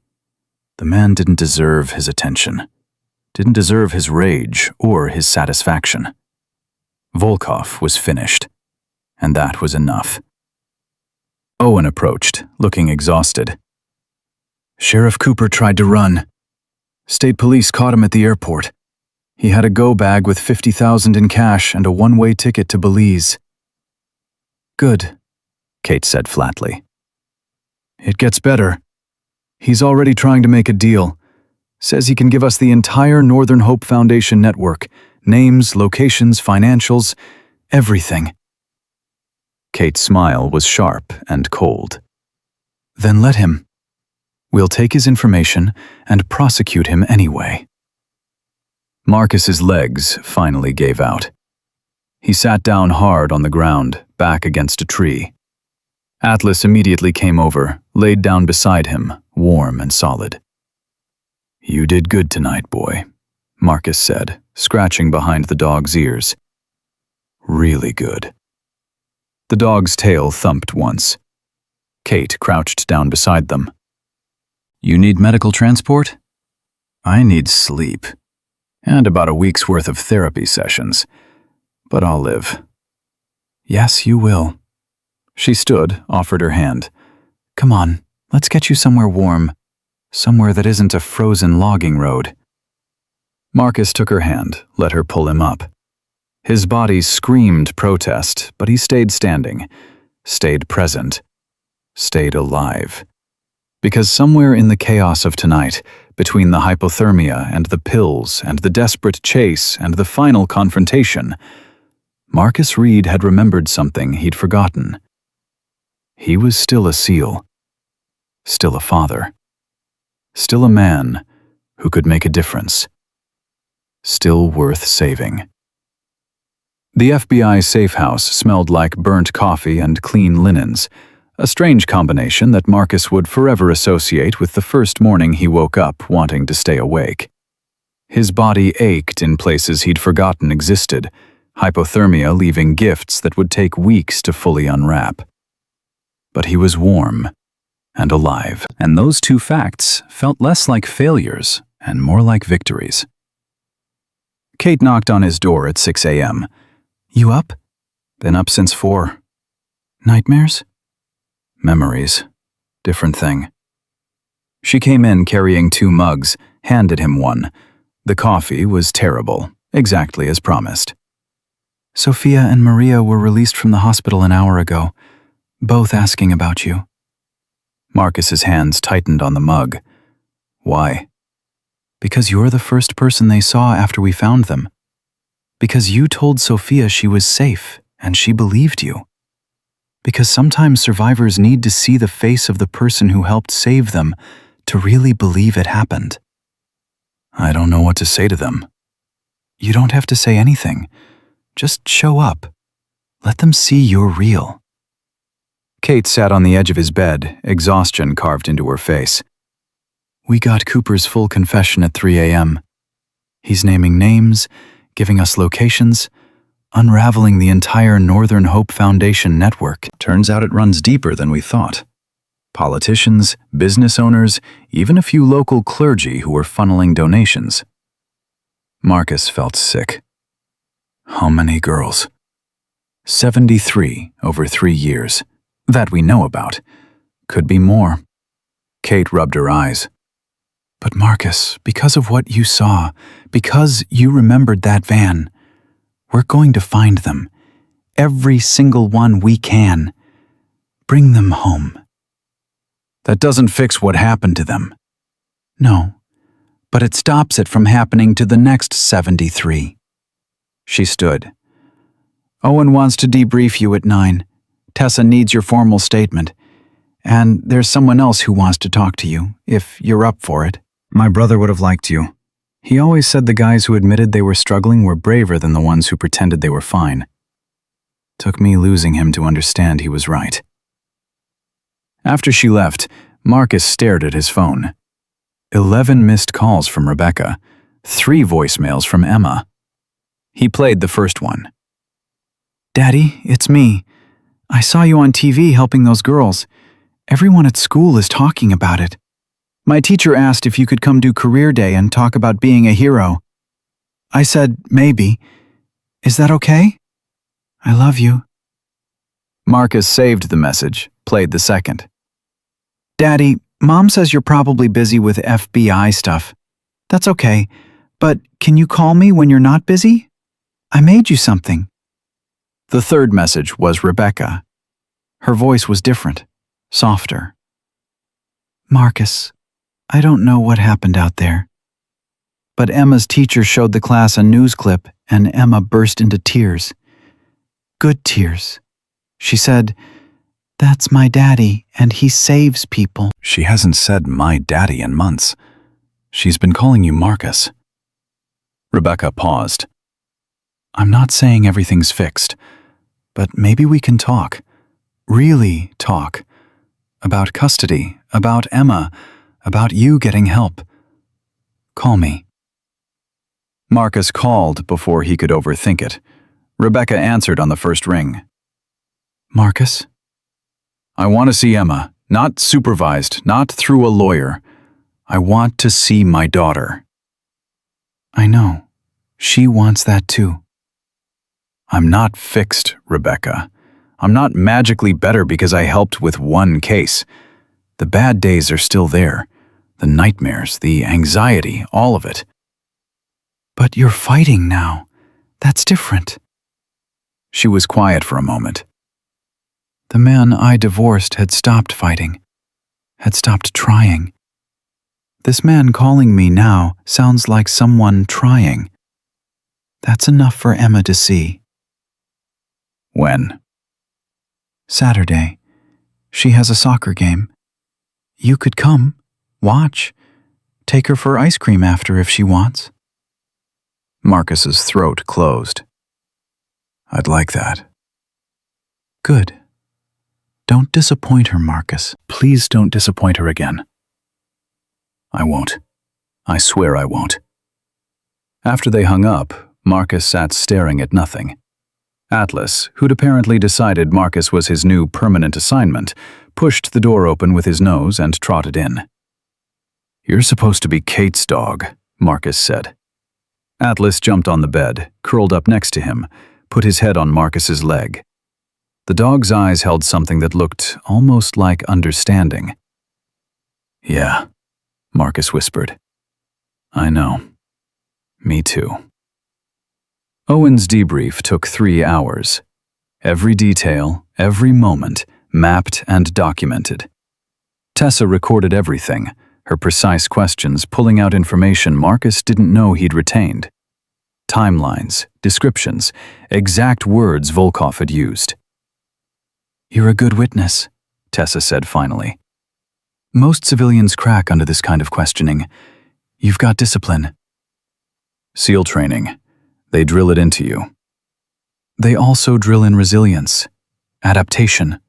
The man didn't deserve his attention, didn't deserve his rage or his satisfaction. Volkov was finished, and that was enough. Owen approached, looking exhausted. Sheriff Cooper tried to run. State police caught him at the airport. He had a go bag with $50,000 in cash and a one-way ticket to Belize. Good, Kate said flatly. It gets better. He's already trying to make a deal. Says he can give us the entire Northern Hope Foundation network. Names, locations, financials, everything. Kate's smile was sharp and cold. Then let him. We'll take his information and prosecute him anyway. Marcus's legs finally gave out. He sat down hard on the ground, back against a tree. Atlas immediately came over, laid down beside him, warm and solid. You did good tonight, boy, Marcus said, scratching behind the dog's ears. Really good. The dog's tail thumped once. Kate crouched down beside them. You need medical transport? I need sleep. And about a week's worth of therapy sessions. But I'll live. Yes, you will. She stood, offered her hand. Come on, let's get you somewhere warm. Somewhere that isn't a frozen logging road. Marcus took her hand, let her pull him up. His body screamed protest, but he stayed standing, stayed present, stayed alive. Because somewhere in the chaos of tonight, between the hypothermia and the pills and the desperate chase and the final confrontation, Marcus Reed had remembered something he'd forgotten. He was still a SEAL, still a father, still a man who could make a difference, still worth saving. The FBI safe house smelled like burnt coffee and clean linens, a strange combination that Marcus would forever associate with the first morning he woke up wanting to stay awake. His body ached in places he'd forgotten existed, hypothermia leaving gifts that would take weeks to fully unwrap. But he was warm and alive, and those two facts felt less like failures and more like victories. Kate knocked on his door at 6 a.m. You up? Been up since 4. Nightmares? Memories. Different thing. She came in carrying 2 mugs, handed him one. The coffee was terrible, exactly as promised. Sophia and Maria were released from the hospital an hour ago, both asking about you. Marcus's hands tightened on the mug. Why? Because you're the first person they saw after we found them. Because you told Sophia she was safe, and she believed you. Because sometimes survivors need to see the face of the person who helped save them to really believe it happened. I don't know what to say to them. You don't have to say anything. Just show up. Let them see you're real. Kate sat on the edge of his bed, exhaustion carved into her face. We got Cooper's full confession at 3 a.m. He's naming names, giving us locations, unraveling the entire Northern Hope Foundation network. Turns out it runs deeper than we thought. Politicians, business owners, even a few local clergy who were funneling donations. Marcus felt sick. How many girls? 73 over 3 years. That we know about. Could be more. Kate rubbed her eyes. But Marcus, because of what you saw, because you remembered that van, we're going to find them. Every single one we can. Bring them home. That doesn't fix what happened to them. No, but it stops it from happening to the next 73. She stood. Owen wants to debrief you at 9. Tessa needs your formal statement. And there's someone else who wants to talk to you, if you're up for it. My brother would have liked you. He always said the guys who admitted they were struggling were braver than the ones who pretended they were fine. Took me losing him to understand he was right. After she left, Marcus stared at his phone. 11 missed calls from Rebecca, 3 voicemails from Emma. He played the first one. Daddy, it's me. I saw you on TV helping those girls. Everyone at school is talking about it. My teacher asked if you could come do career day and talk about being a hero. I said, maybe. Is that okay? I love you. Marcus saved the message, played the second. Daddy, Mom says you're probably busy with FBI stuff. That's okay, but can you call me when you're not busy? I made you something. The third message was Rebecca. Her voice was different, softer. Marcus, I don't know what happened out there. But Emma's teacher showed the class a news clip and Emma burst into tears. Good tears. She said, "That's my daddy and he saves people." She hasn't said my daddy in months. She's been calling you Marcus. Rebecca paused. I'm not saying everything's fixed, but maybe we can talk. Really talk. About custody, about Emma, about you getting help. Call me. Marcus called before he could overthink it. Rebecca answered on the first ring. Marcus? I want to see Emma, not supervised, not through a lawyer. I want to see my daughter. I know. She wants that too. I'm not fixed, Rebecca. I'm not magically better because I helped with one case. The bad days are still there. The nightmares, the anxiety, all of it. But you're fighting now. That's different. She was quiet for a moment. The man I divorced had stopped fighting, had stopped trying. This man calling me now sounds like someone trying. That's enough for Emma to see. When? Saturday. She has a soccer game. You could come, watch, take her for ice cream after if she wants. Marcus's throat closed. I'd like that. Good. Don't disappoint her, Marcus. Please don't disappoint her again. I won't. I swear I won't. After they hung up, Marcus sat staring at nothing. Atlas, who'd apparently decided Marcus was his new permanent assignment, pushed the door open with his nose and trotted in. You're supposed to be Kate's dog, Marcus said. Atlas jumped on the bed, curled up next to him, put his head on Marcus's leg. The dog's eyes held something that looked almost like understanding. Yeah, Marcus whispered. I know. Me too. Owen's debrief took 3 hours. Every detail, every moment, mapped and documented. Tessa recorded everything, her precise questions pulling out information Marcus didn't know he'd retained. Timelines, descriptions, exact words Volkov had used. You're a good witness, Tessa said finally. Most civilians crack under this kind of questioning. You've got discipline. SEAL training. They drill it into you. They also drill in resilience, adaptation,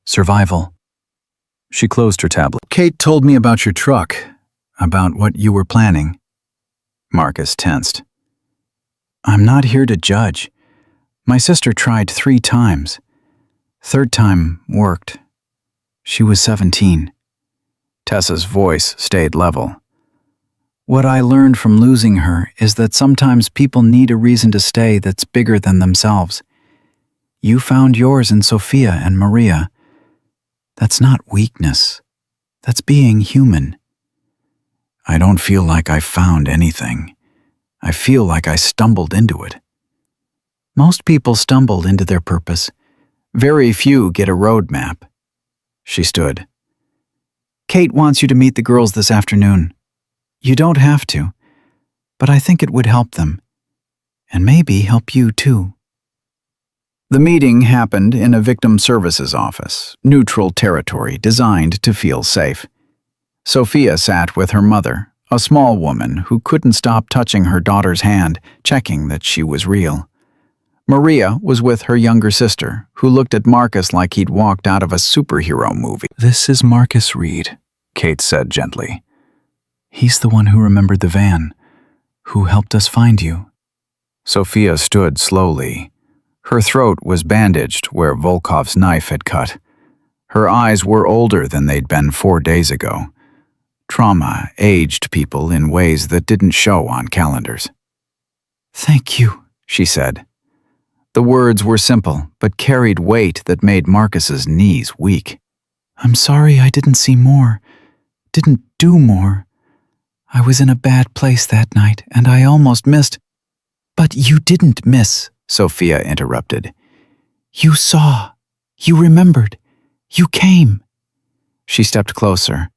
survival. She closed her tablet. Kate told me about your truck, about what you were planning. Marcus tensed. I'm not here to judge. My sister tried 3 times. 3rd time worked. She was 17. Tessa's voice stayed level. What I learned from losing her is that sometimes people need a reason to stay that's bigger than themselves. You found yours in Sophia and Maria. That's not weakness. That's being human. I don't feel like I found anything. I feel like I stumbled into it. Most people stumble into their purpose. Very few get a roadmap. She stood. Kate wants you to meet the girls this afternoon. You don't have to, but I think it would help them. And maybe help you too. The meeting happened in a victim services office, neutral territory designed to feel safe. Sophia sat with her mother, a small woman who couldn't stop touching her daughter's hand, checking that she was real. Maria was with her younger sister, who looked at Marcus like he'd walked out of a superhero movie. This is Marcus Reed, Kate said gently. He's the one who remembered the van, who helped us find you. Sophia stood slowly. Her throat was bandaged where Volkov's knife had cut. Her eyes were older than they'd been 4 days ago. Trauma aged people in ways that didn't show on calendars. Thank you, she said. The words were simple, but carried weight that made Marcus's knees weak. I'm sorry I didn't see more, didn't do more. I was in a bad place that night, and I almost missed. But you didn't miss, Sophia interrupted. You saw. You remembered. You came. She stepped closer.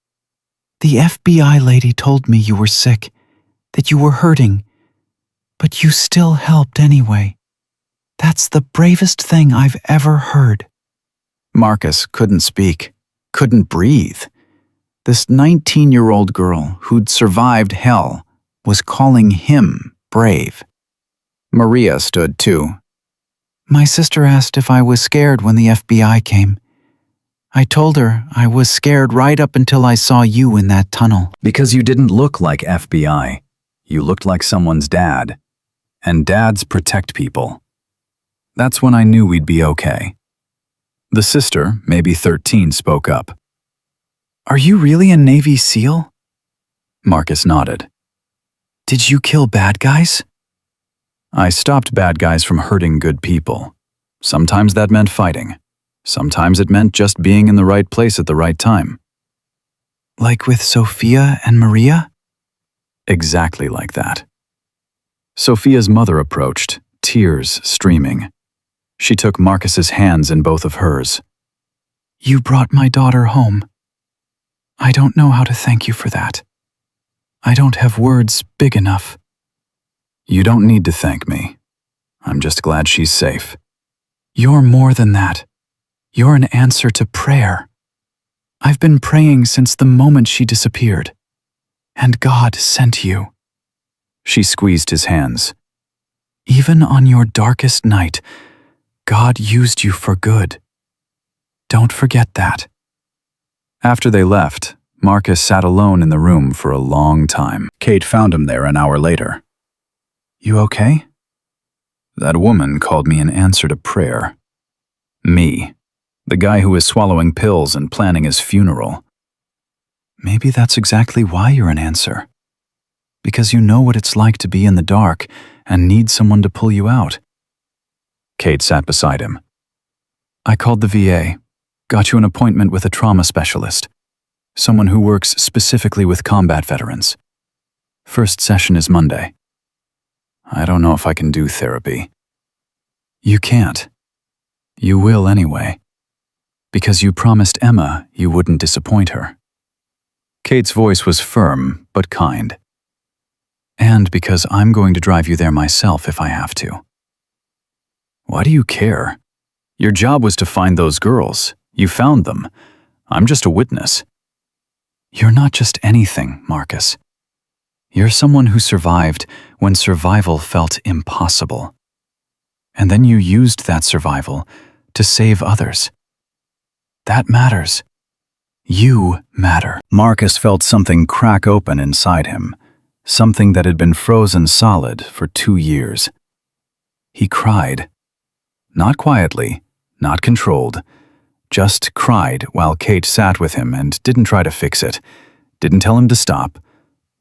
The FBI lady told me you were sick, that you were hurting, but you still helped anyway. That's the bravest thing I've ever heard. Marcus couldn't speak, couldn't breathe. This 19-year-old girl who'd survived hell was calling him brave. Maria stood too. My sister asked if I was scared when the FBI came. I told her I was scared right up until I saw you in that tunnel. Because you didn't look like FBI. You looked like someone's dad. And dads protect people. That's when I knew we'd be okay. The sister, maybe 13, spoke up. Are you really a Navy SEAL? Marcus nodded. Did you kill bad guys? I stopped bad guys from hurting good people. Sometimes that meant fighting. Sometimes it meant just being in the right place at the right time. Like with Sophia and Maria? Exactly like that. Sophia's mother approached, tears streaming. She took Marcus's hands in both of hers. You brought my daughter home. I don't know how to thank you for that. I don't have words big enough. You don't need to thank me. I'm just glad she's safe. You're more than that. You're an answer to prayer. I've been praying since the moment she disappeared. And God sent you." She squeezed his hands. "Even on your darkest night, God used you for good. Don't forget that." After they left, Marcus sat alone in the room for a long time. Kate found him there an hour later. "You okay?" "That woman called me an answer to prayer. Me, the guy who was swallowing pills and planning his funeral. Maybe that's exactly why you're an answer. Because you know what it's like to be in the dark and need someone to pull you out." Kate sat beside him. "I called the VA, got you an appointment with a trauma specialist, someone who works specifically with combat veterans. First session is Monday." "I don't know if I can do therapy." "You can't. You will anyway. Because you promised Emma you wouldn't disappoint her." Kate's voice was firm but kind. "And because I'm going to drive you there myself if I have to." "Why do you care? Your job was to find those girls. You found them. I'm just a witness." "You're not just anything, Marcus. You're someone who survived when survival felt impossible. And then you used that survival to save others. That matters. You matter." Marcus felt something crack open inside him, something that had been frozen solid for 2 years. He cried. Not quietly, not controlled, just cried while Kate sat with him and didn't try to fix it, didn't tell him to stop,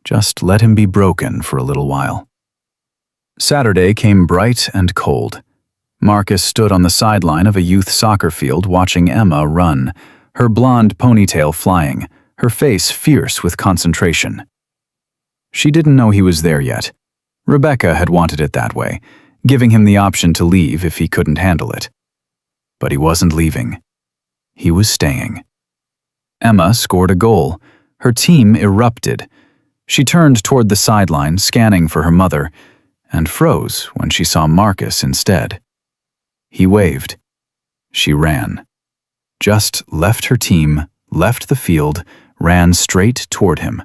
just let him be broken for a little while. Saturday came bright and cold. Marcus stood on the sideline of a youth soccer field watching Emma run, her blonde ponytail flying, her face fierce with concentration. She didn't know he was there yet. Rebecca had wanted it that way, giving him the option to leave if he couldn't handle it. But he wasn't leaving. He was staying. Emma scored a goal. Her team erupted. She turned toward the sideline, scanning for her mother, and froze when she saw Marcus instead. He waved. She ran. Just left her team, left the field, ran straight toward him.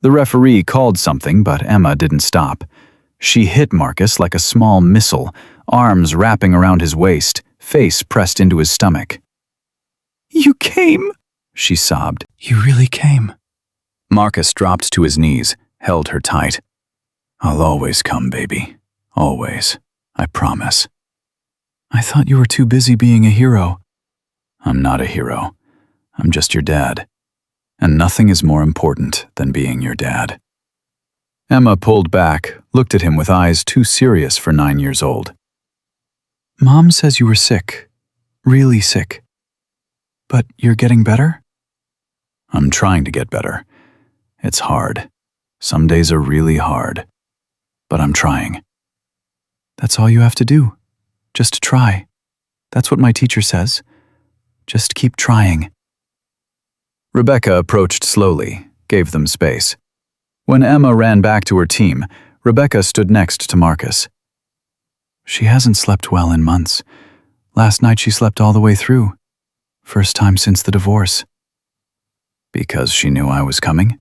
The referee called something, but Emma didn't stop. She hit Marcus like a small missile, arms wrapping around his waist, face pressed into his stomach. "You came," she sobbed. "You really came." Marcus dropped to his knees, held her tight. "I'll always come, baby. Always. I promise." "I thought you were too busy being a hero." "I'm not a hero. I'm just your dad. And nothing is more important than being your dad." Emma pulled back, looked at him with eyes too serious for 9 years old. "Mom says you were sick. Really sick. But you're getting better?" "I'm trying to get better. It's hard. Some days are really hard. But I'm trying." "That's all you have to do. Just try. That's what my teacher says. Just keep trying." Rebecca approached slowly, gave them space. When Emma ran back to her team, Rebecca stood next to Marcus. "She hasn't slept well in months. Last night she slept all the way through. First time since the divorce." "Because she knew I was coming?"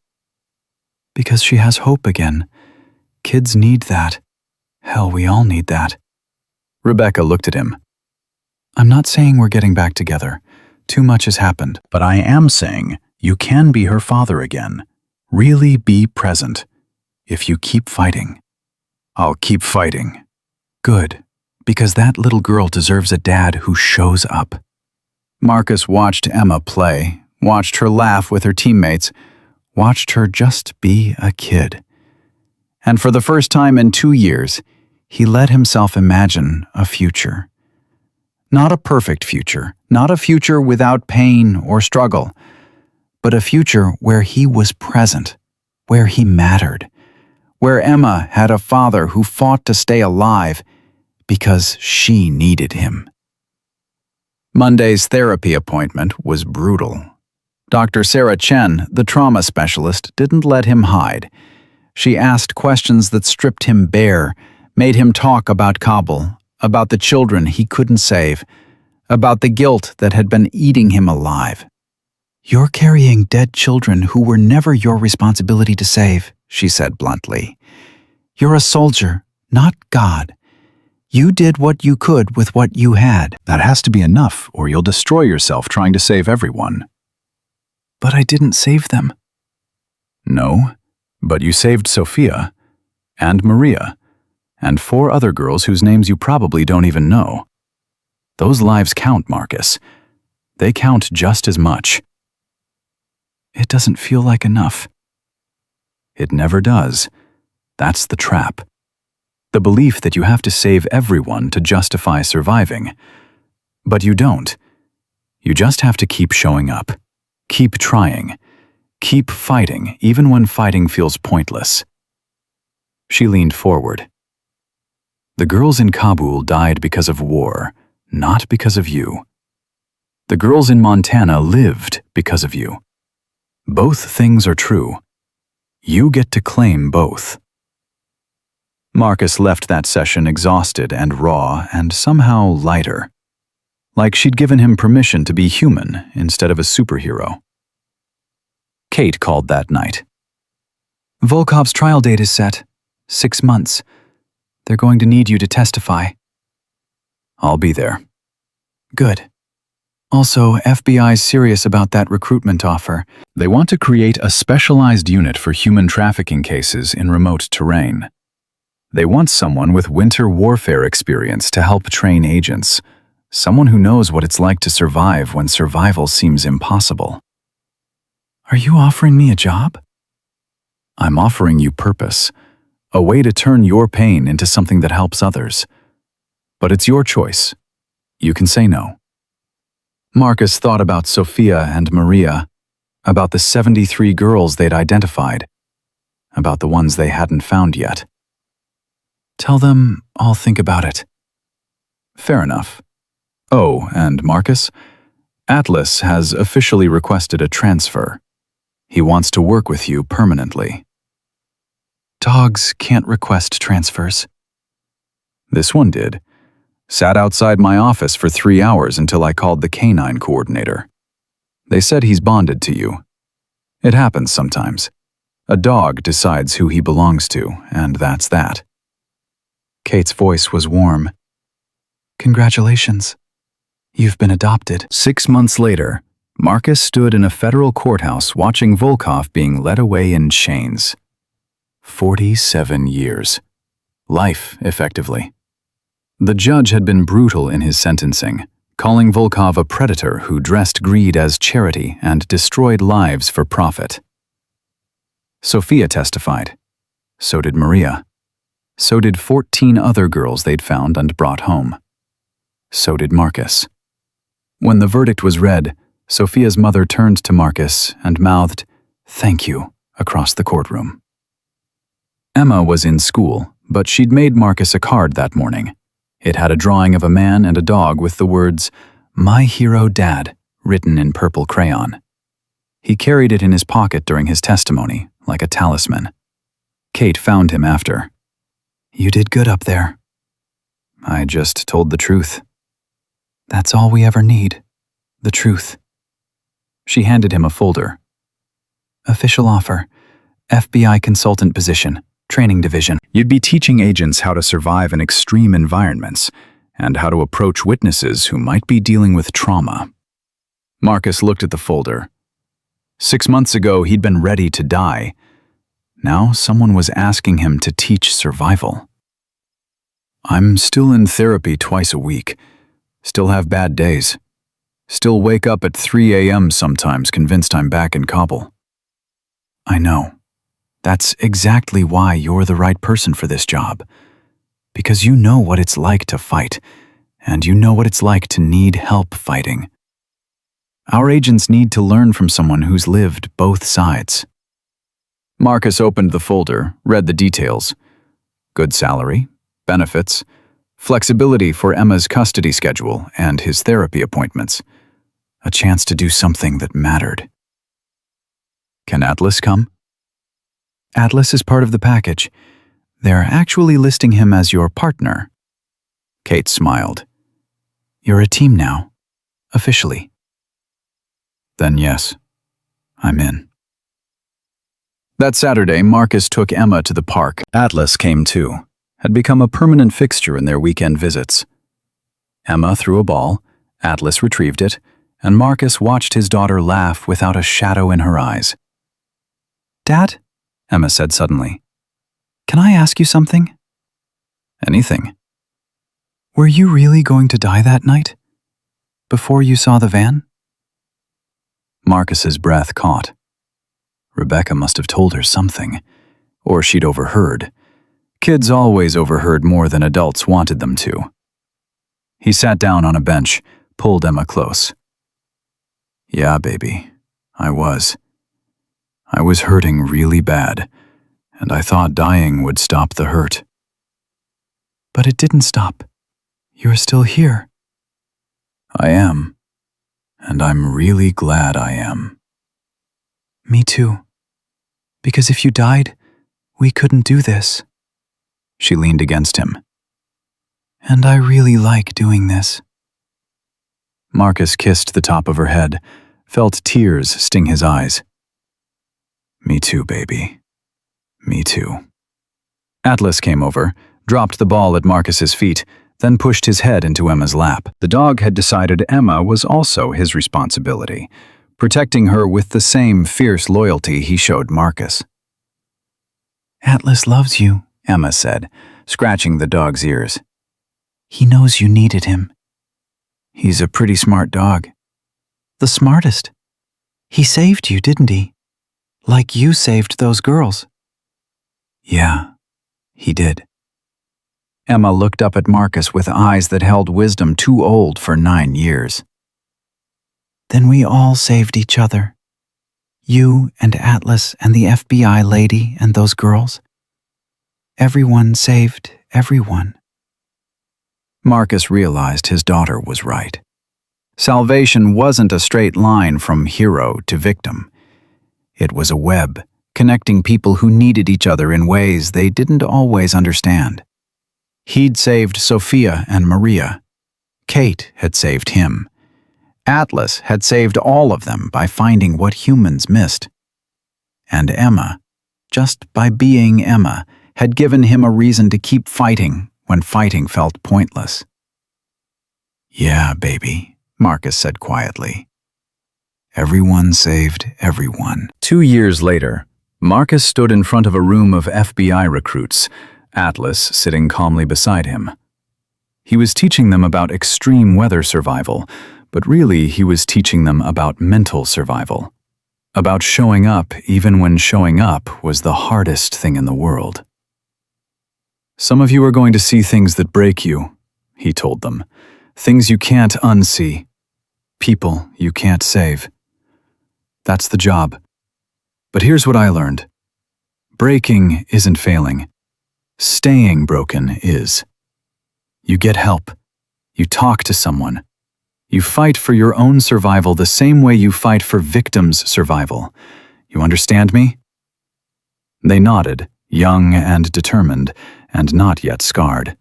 "Because she has hope again. Kids need that. Hell, we all need that." Rebecca looked at him. "I'm not saying we're getting back together. Too much has happened. But I am saying you can be her father again. Really be present. If you keep fighting." "I'll keep fighting." "Good. Because that little girl deserves a dad who shows up." Marcus watched Emma play, watched her laugh with her teammates, watched her just be a kid. And for the first time in 2 years, he let himself imagine a future. Not a perfect future, not a future without pain or struggle, but a future where he was present, where he mattered, where Emma had a father who fought to stay alive because she needed him. Monday's therapy appointment was brutal. Dr. Sarah Chen, the trauma specialist, didn't let him hide. She asked questions that stripped him bare, made him talk about Kabul, about the children he couldn't save, about the guilt that had been eating him alive. "You're carrying dead children who were never your responsibility to save," she said bluntly. "You're a soldier, not God. You did what you could with what you had." That has to be enough, or you'll destroy yourself trying to save everyone. "But I didn't save them." No, but you saved Sophia, and Maria, and 4 other girls whose names you probably don't even know. Those lives count, Marcus. They count just as much. "It doesn't feel like enough." It never does. That's the trap. The belief that you have to save everyone to justify surviving. But you don't. You just have to keep showing up. Keep trying. Keep fighting, even when fighting feels pointless. She leaned forward. The girls in Kabul died because of war, not because of you. The girls in Montana lived because of you. Both things are true. You get to claim both. Marcus left that session exhausted and raw and somehow lighter. Like she'd given him permission to be human instead of a superhero. Kate called that night. "Volkov's trial date is set. 6 months. They're going to need you to testify." I'll be there. "Good. Also, FBI's serious about that recruitment offer. They want to create a specialized unit for human trafficking cases in remote terrain. They want someone with winter warfare experience to help train agents, someone who knows what it's like to survive when survival seems impossible. Are you offering me a job?" I'm offering you purpose, a way to turn your pain into something that helps others. But it's your choice. You can say no. Marcus thought about Sophia and Maria, about the 73 girls they'd identified, about the ones they hadn't found yet. "Tell them I'll think about it." Fair enough. Oh, and Marcus, Atlas has officially requested a transfer. He wants to work with you permanently. "Dogs can't request transfers." This one did. Sat outside my office for 3 hours until I called the canine coordinator. They said he's bonded to you. It happens sometimes. A dog decides who he belongs to, and that's that. Kate's voice was warm. "Congratulations. You've been adopted." 6 months later, Marcus stood in a federal courthouse watching Volkov being led away in chains. 47 years. Life, effectively. The judge had been brutal in his sentencing, calling Volkov a predator who dressed greed as charity and destroyed lives for profit. Sophia testified. So did Maria. So did 14 other girls they'd found and brought home. So did Marcus. When the verdict was read, Sophia's mother turned to Marcus and mouthed, "Thank you," across the courtroom. Emma was in school, but she'd made Marcus a card that morning. It had a drawing of a man and a dog with the words, "My hero dad," written in purple crayon. He carried it in his pocket during his testimony, like a talisman. Kate found him after. "You did good up there." "I just told the truth." "That's all we ever need. The truth." She handed him a folder. "Official offer. FBI consultant position. Training division." You'd be teaching agents how to survive in extreme environments and how to approach witnesses who might be dealing with trauma. Marcus looked at the folder. 6 months ago, he'd been ready to die. Now someone was asking him to teach survival. "I'm still in therapy twice a week. Still have bad days. Still wake up at 3 a.m. sometimes convinced I'm back in Kabul." "I know. That's exactly why you're the right person for this job. Because you know what it's like to fight, and you know what it's like to need help fighting. Our agents need to learn from someone who's lived both sides." Marcus opened the folder, read the details. Good salary, benefits, flexibility for Emma's custody schedule and his therapy appointments. A chance to do something that mattered. "Can Atlas come?" "Atlas is part of the package. They're actually listing him as your partner." Kate smiled. You're a team now, officially. Then yes, I'm in. That Saturday, Marcus took Emma to the park. Atlas came too, had become a permanent fixture in their weekend visits. Emma threw a ball, Atlas retrieved it, and Marcus watched his daughter laugh without a shadow in her eyes. Dad, Emma said suddenly. can I ask you something? Anything? Were you really going to die that night? Before you saw the van? Marcus's breath caught. Rebecca must have told her something, or she'd overheard. Kids always overheard more than adults wanted them to. He sat down on a bench, pulled Emma close. Yeah, baby, I was. I was hurting really bad, and I thought dying would stop the hurt. But it didn't stop. You're still here. I am, and I'm really glad I am. Me too. Because if you died, we couldn't do this. She leaned against him. And I really like doing this. Marcus kissed the top of her head, felt tears sting his eyes. Me too, baby. Me too. Atlas came over, dropped the ball at Marcus's feet, then pushed his head into Emma's lap. The dog had decided Emma was also his responsibility, protecting her with the same fierce loyalty he showed Marcus. Atlas loves you, Emma said, scratching the dog's ears. He knows you needed him. He's a pretty smart dog. The smartest. He saved you, didn't he? Like you saved those girls. Yeah, he did. Emma looked up at Marcus with eyes that held wisdom too old for 9 years. Then we all saved each other. You and Atlas and the FBI lady and those girls. Everyone saved everyone. Marcus realized his daughter was right. Salvation wasn't a straight line from hero to victim. It was a web, connecting people who needed each other in ways they didn't always understand. He'd saved Sophia and Maria. Kate had saved him. Atlas had saved all of them by finding what humans missed. And Emma, just by being Emma, had given him a reason to keep fighting when fighting felt pointless. Yeah, baby, Marcus said quietly. Everyone saved everyone. 2 years later, Marcus stood in front of a room of FBI recruits, Atlas sitting calmly beside him. He was teaching them about extreme weather survival, but really he was teaching them about mental survival. About showing up even when showing up was the hardest thing in the world. Some of you are going to see things that break you, he told them. Things you can't unsee. People you can't save. That's the job. But here's what I learned. Breaking isn't failing. Staying broken is. You get help. You talk to someone. You fight for your own survival the same way you fight for victims' survival. You understand me? They nodded, young and determined, and not yet scarred.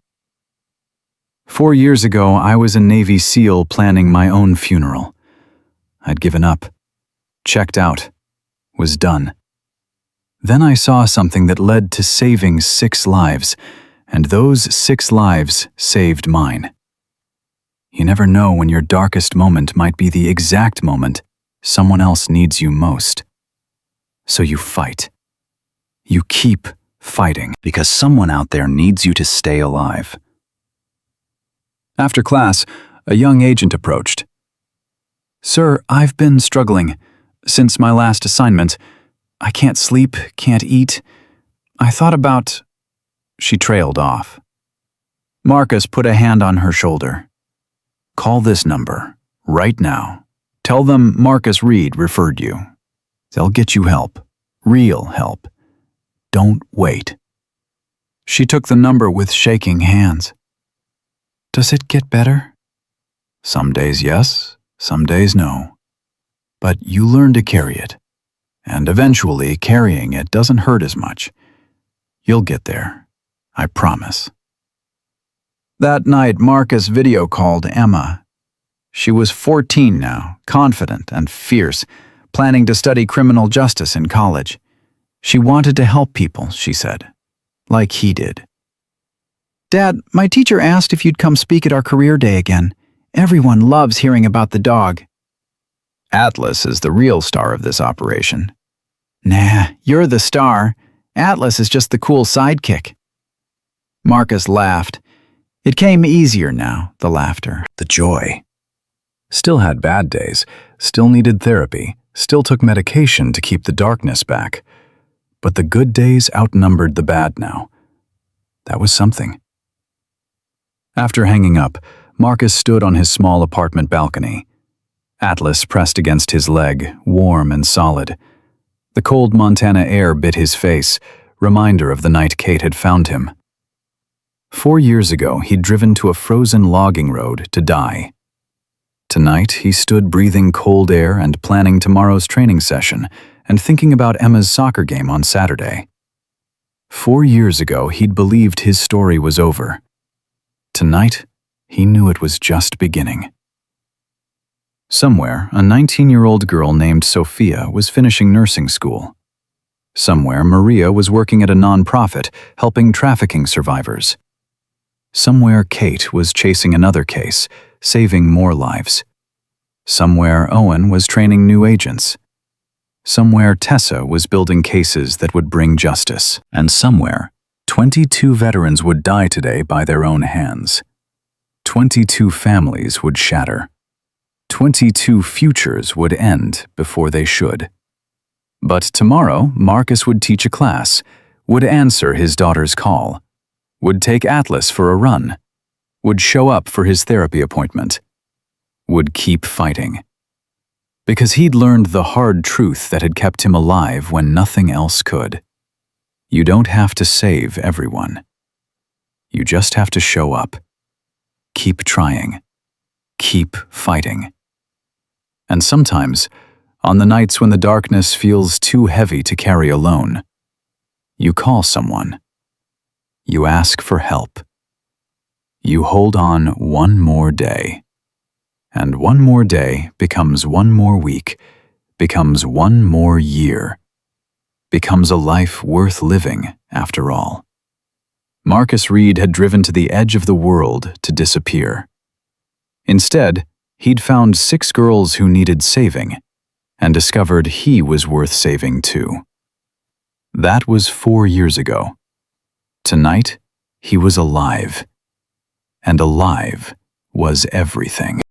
4 years ago, I was a Navy SEAL planning my own funeral. I'd given up, checked out, was done. Then I saw something that led to saving 6 lives, and those 6 lives saved mine. You never know when your darkest moment might be the exact moment someone else needs you most. So you fight. You keep fighting because someone out there needs you to stay alive. After class, a young agent approached. Sir, I've been struggling. Since my last assignment, I can't sleep, can't eat. I thought about... She trailed off. Marcus put a hand on her shoulder. Call this number, right now. Tell them Marcus Reed referred you. They'll get you help, real help. Don't wait. She took the number with shaking hands. Does it get better? Some days yes, some days no. But you learn to carry it. And eventually, carrying it doesn't hurt as much. You'll get there, I promise. That night, Marcus video called Emma. She was 14 now, confident and fierce, planning to study criminal justice in college. She wanted to help people, she said, like he did. "Dad, my teacher asked if you'd come speak at our career day again. Everyone loves hearing about the dog." Atlas is the real star of this operation. "Nah, you're the star. Atlas is just the cool sidekick." Marcus laughed. It came easier now, the laughter. The joy. Still had bad days, still needed therapy, still took medication to keep the darkness back. But the good days outnumbered the bad now. That was something. After hanging up, Marcus stood on his small apartment balcony. Atlas pressed against his leg, warm and solid. The cold Montana air bit his face, reminder of the night Kate had found him. 4 years ago, he'd driven to a frozen logging road to die. Tonight, he stood breathing cold air and planning tomorrow's training session and thinking about Emma's soccer game on Saturday. 4 years ago, he'd believed his story was over. Tonight, he knew it was just beginning. Somewhere, a 19-year-old girl named Sophia was finishing nursing school. Somewhere, Maria was working at a nonprofit helping trafficking survivors. Somewhere, Kate was chasing another case, saving more lives. Somewhere, Owen was training new agents. Somewhere, Tessa was building cases that would bring justice. And somewhere, 22 veterans would die today by their own hands. 22 families would shatter. 22 futures would end before they should. But tomorrow, Marcus would teach a class, would answer his daughter's call, would take Atlas for a run, would show up for his therapy appointment, would keep fighting. Because he'd learned the hard truth that had kept him alive when nothing else could. You don't have to save everyone. You just have to show up. Keep trying. Keep fighting. And sometimes, on the nights when the darkness feels too heavy to carry alone, you call someone. You ask for help. You hold on one more day. And one more day becomes one more week, becomes one more year, becomes a life worth living after all. Marcus Reed had driven to the edge of the world to disappear. Instead, he'd found 6 girls who needed saving, and discovered he was worth saving too. That was 4 years ago. Tonight, he was alive. And alive was everything.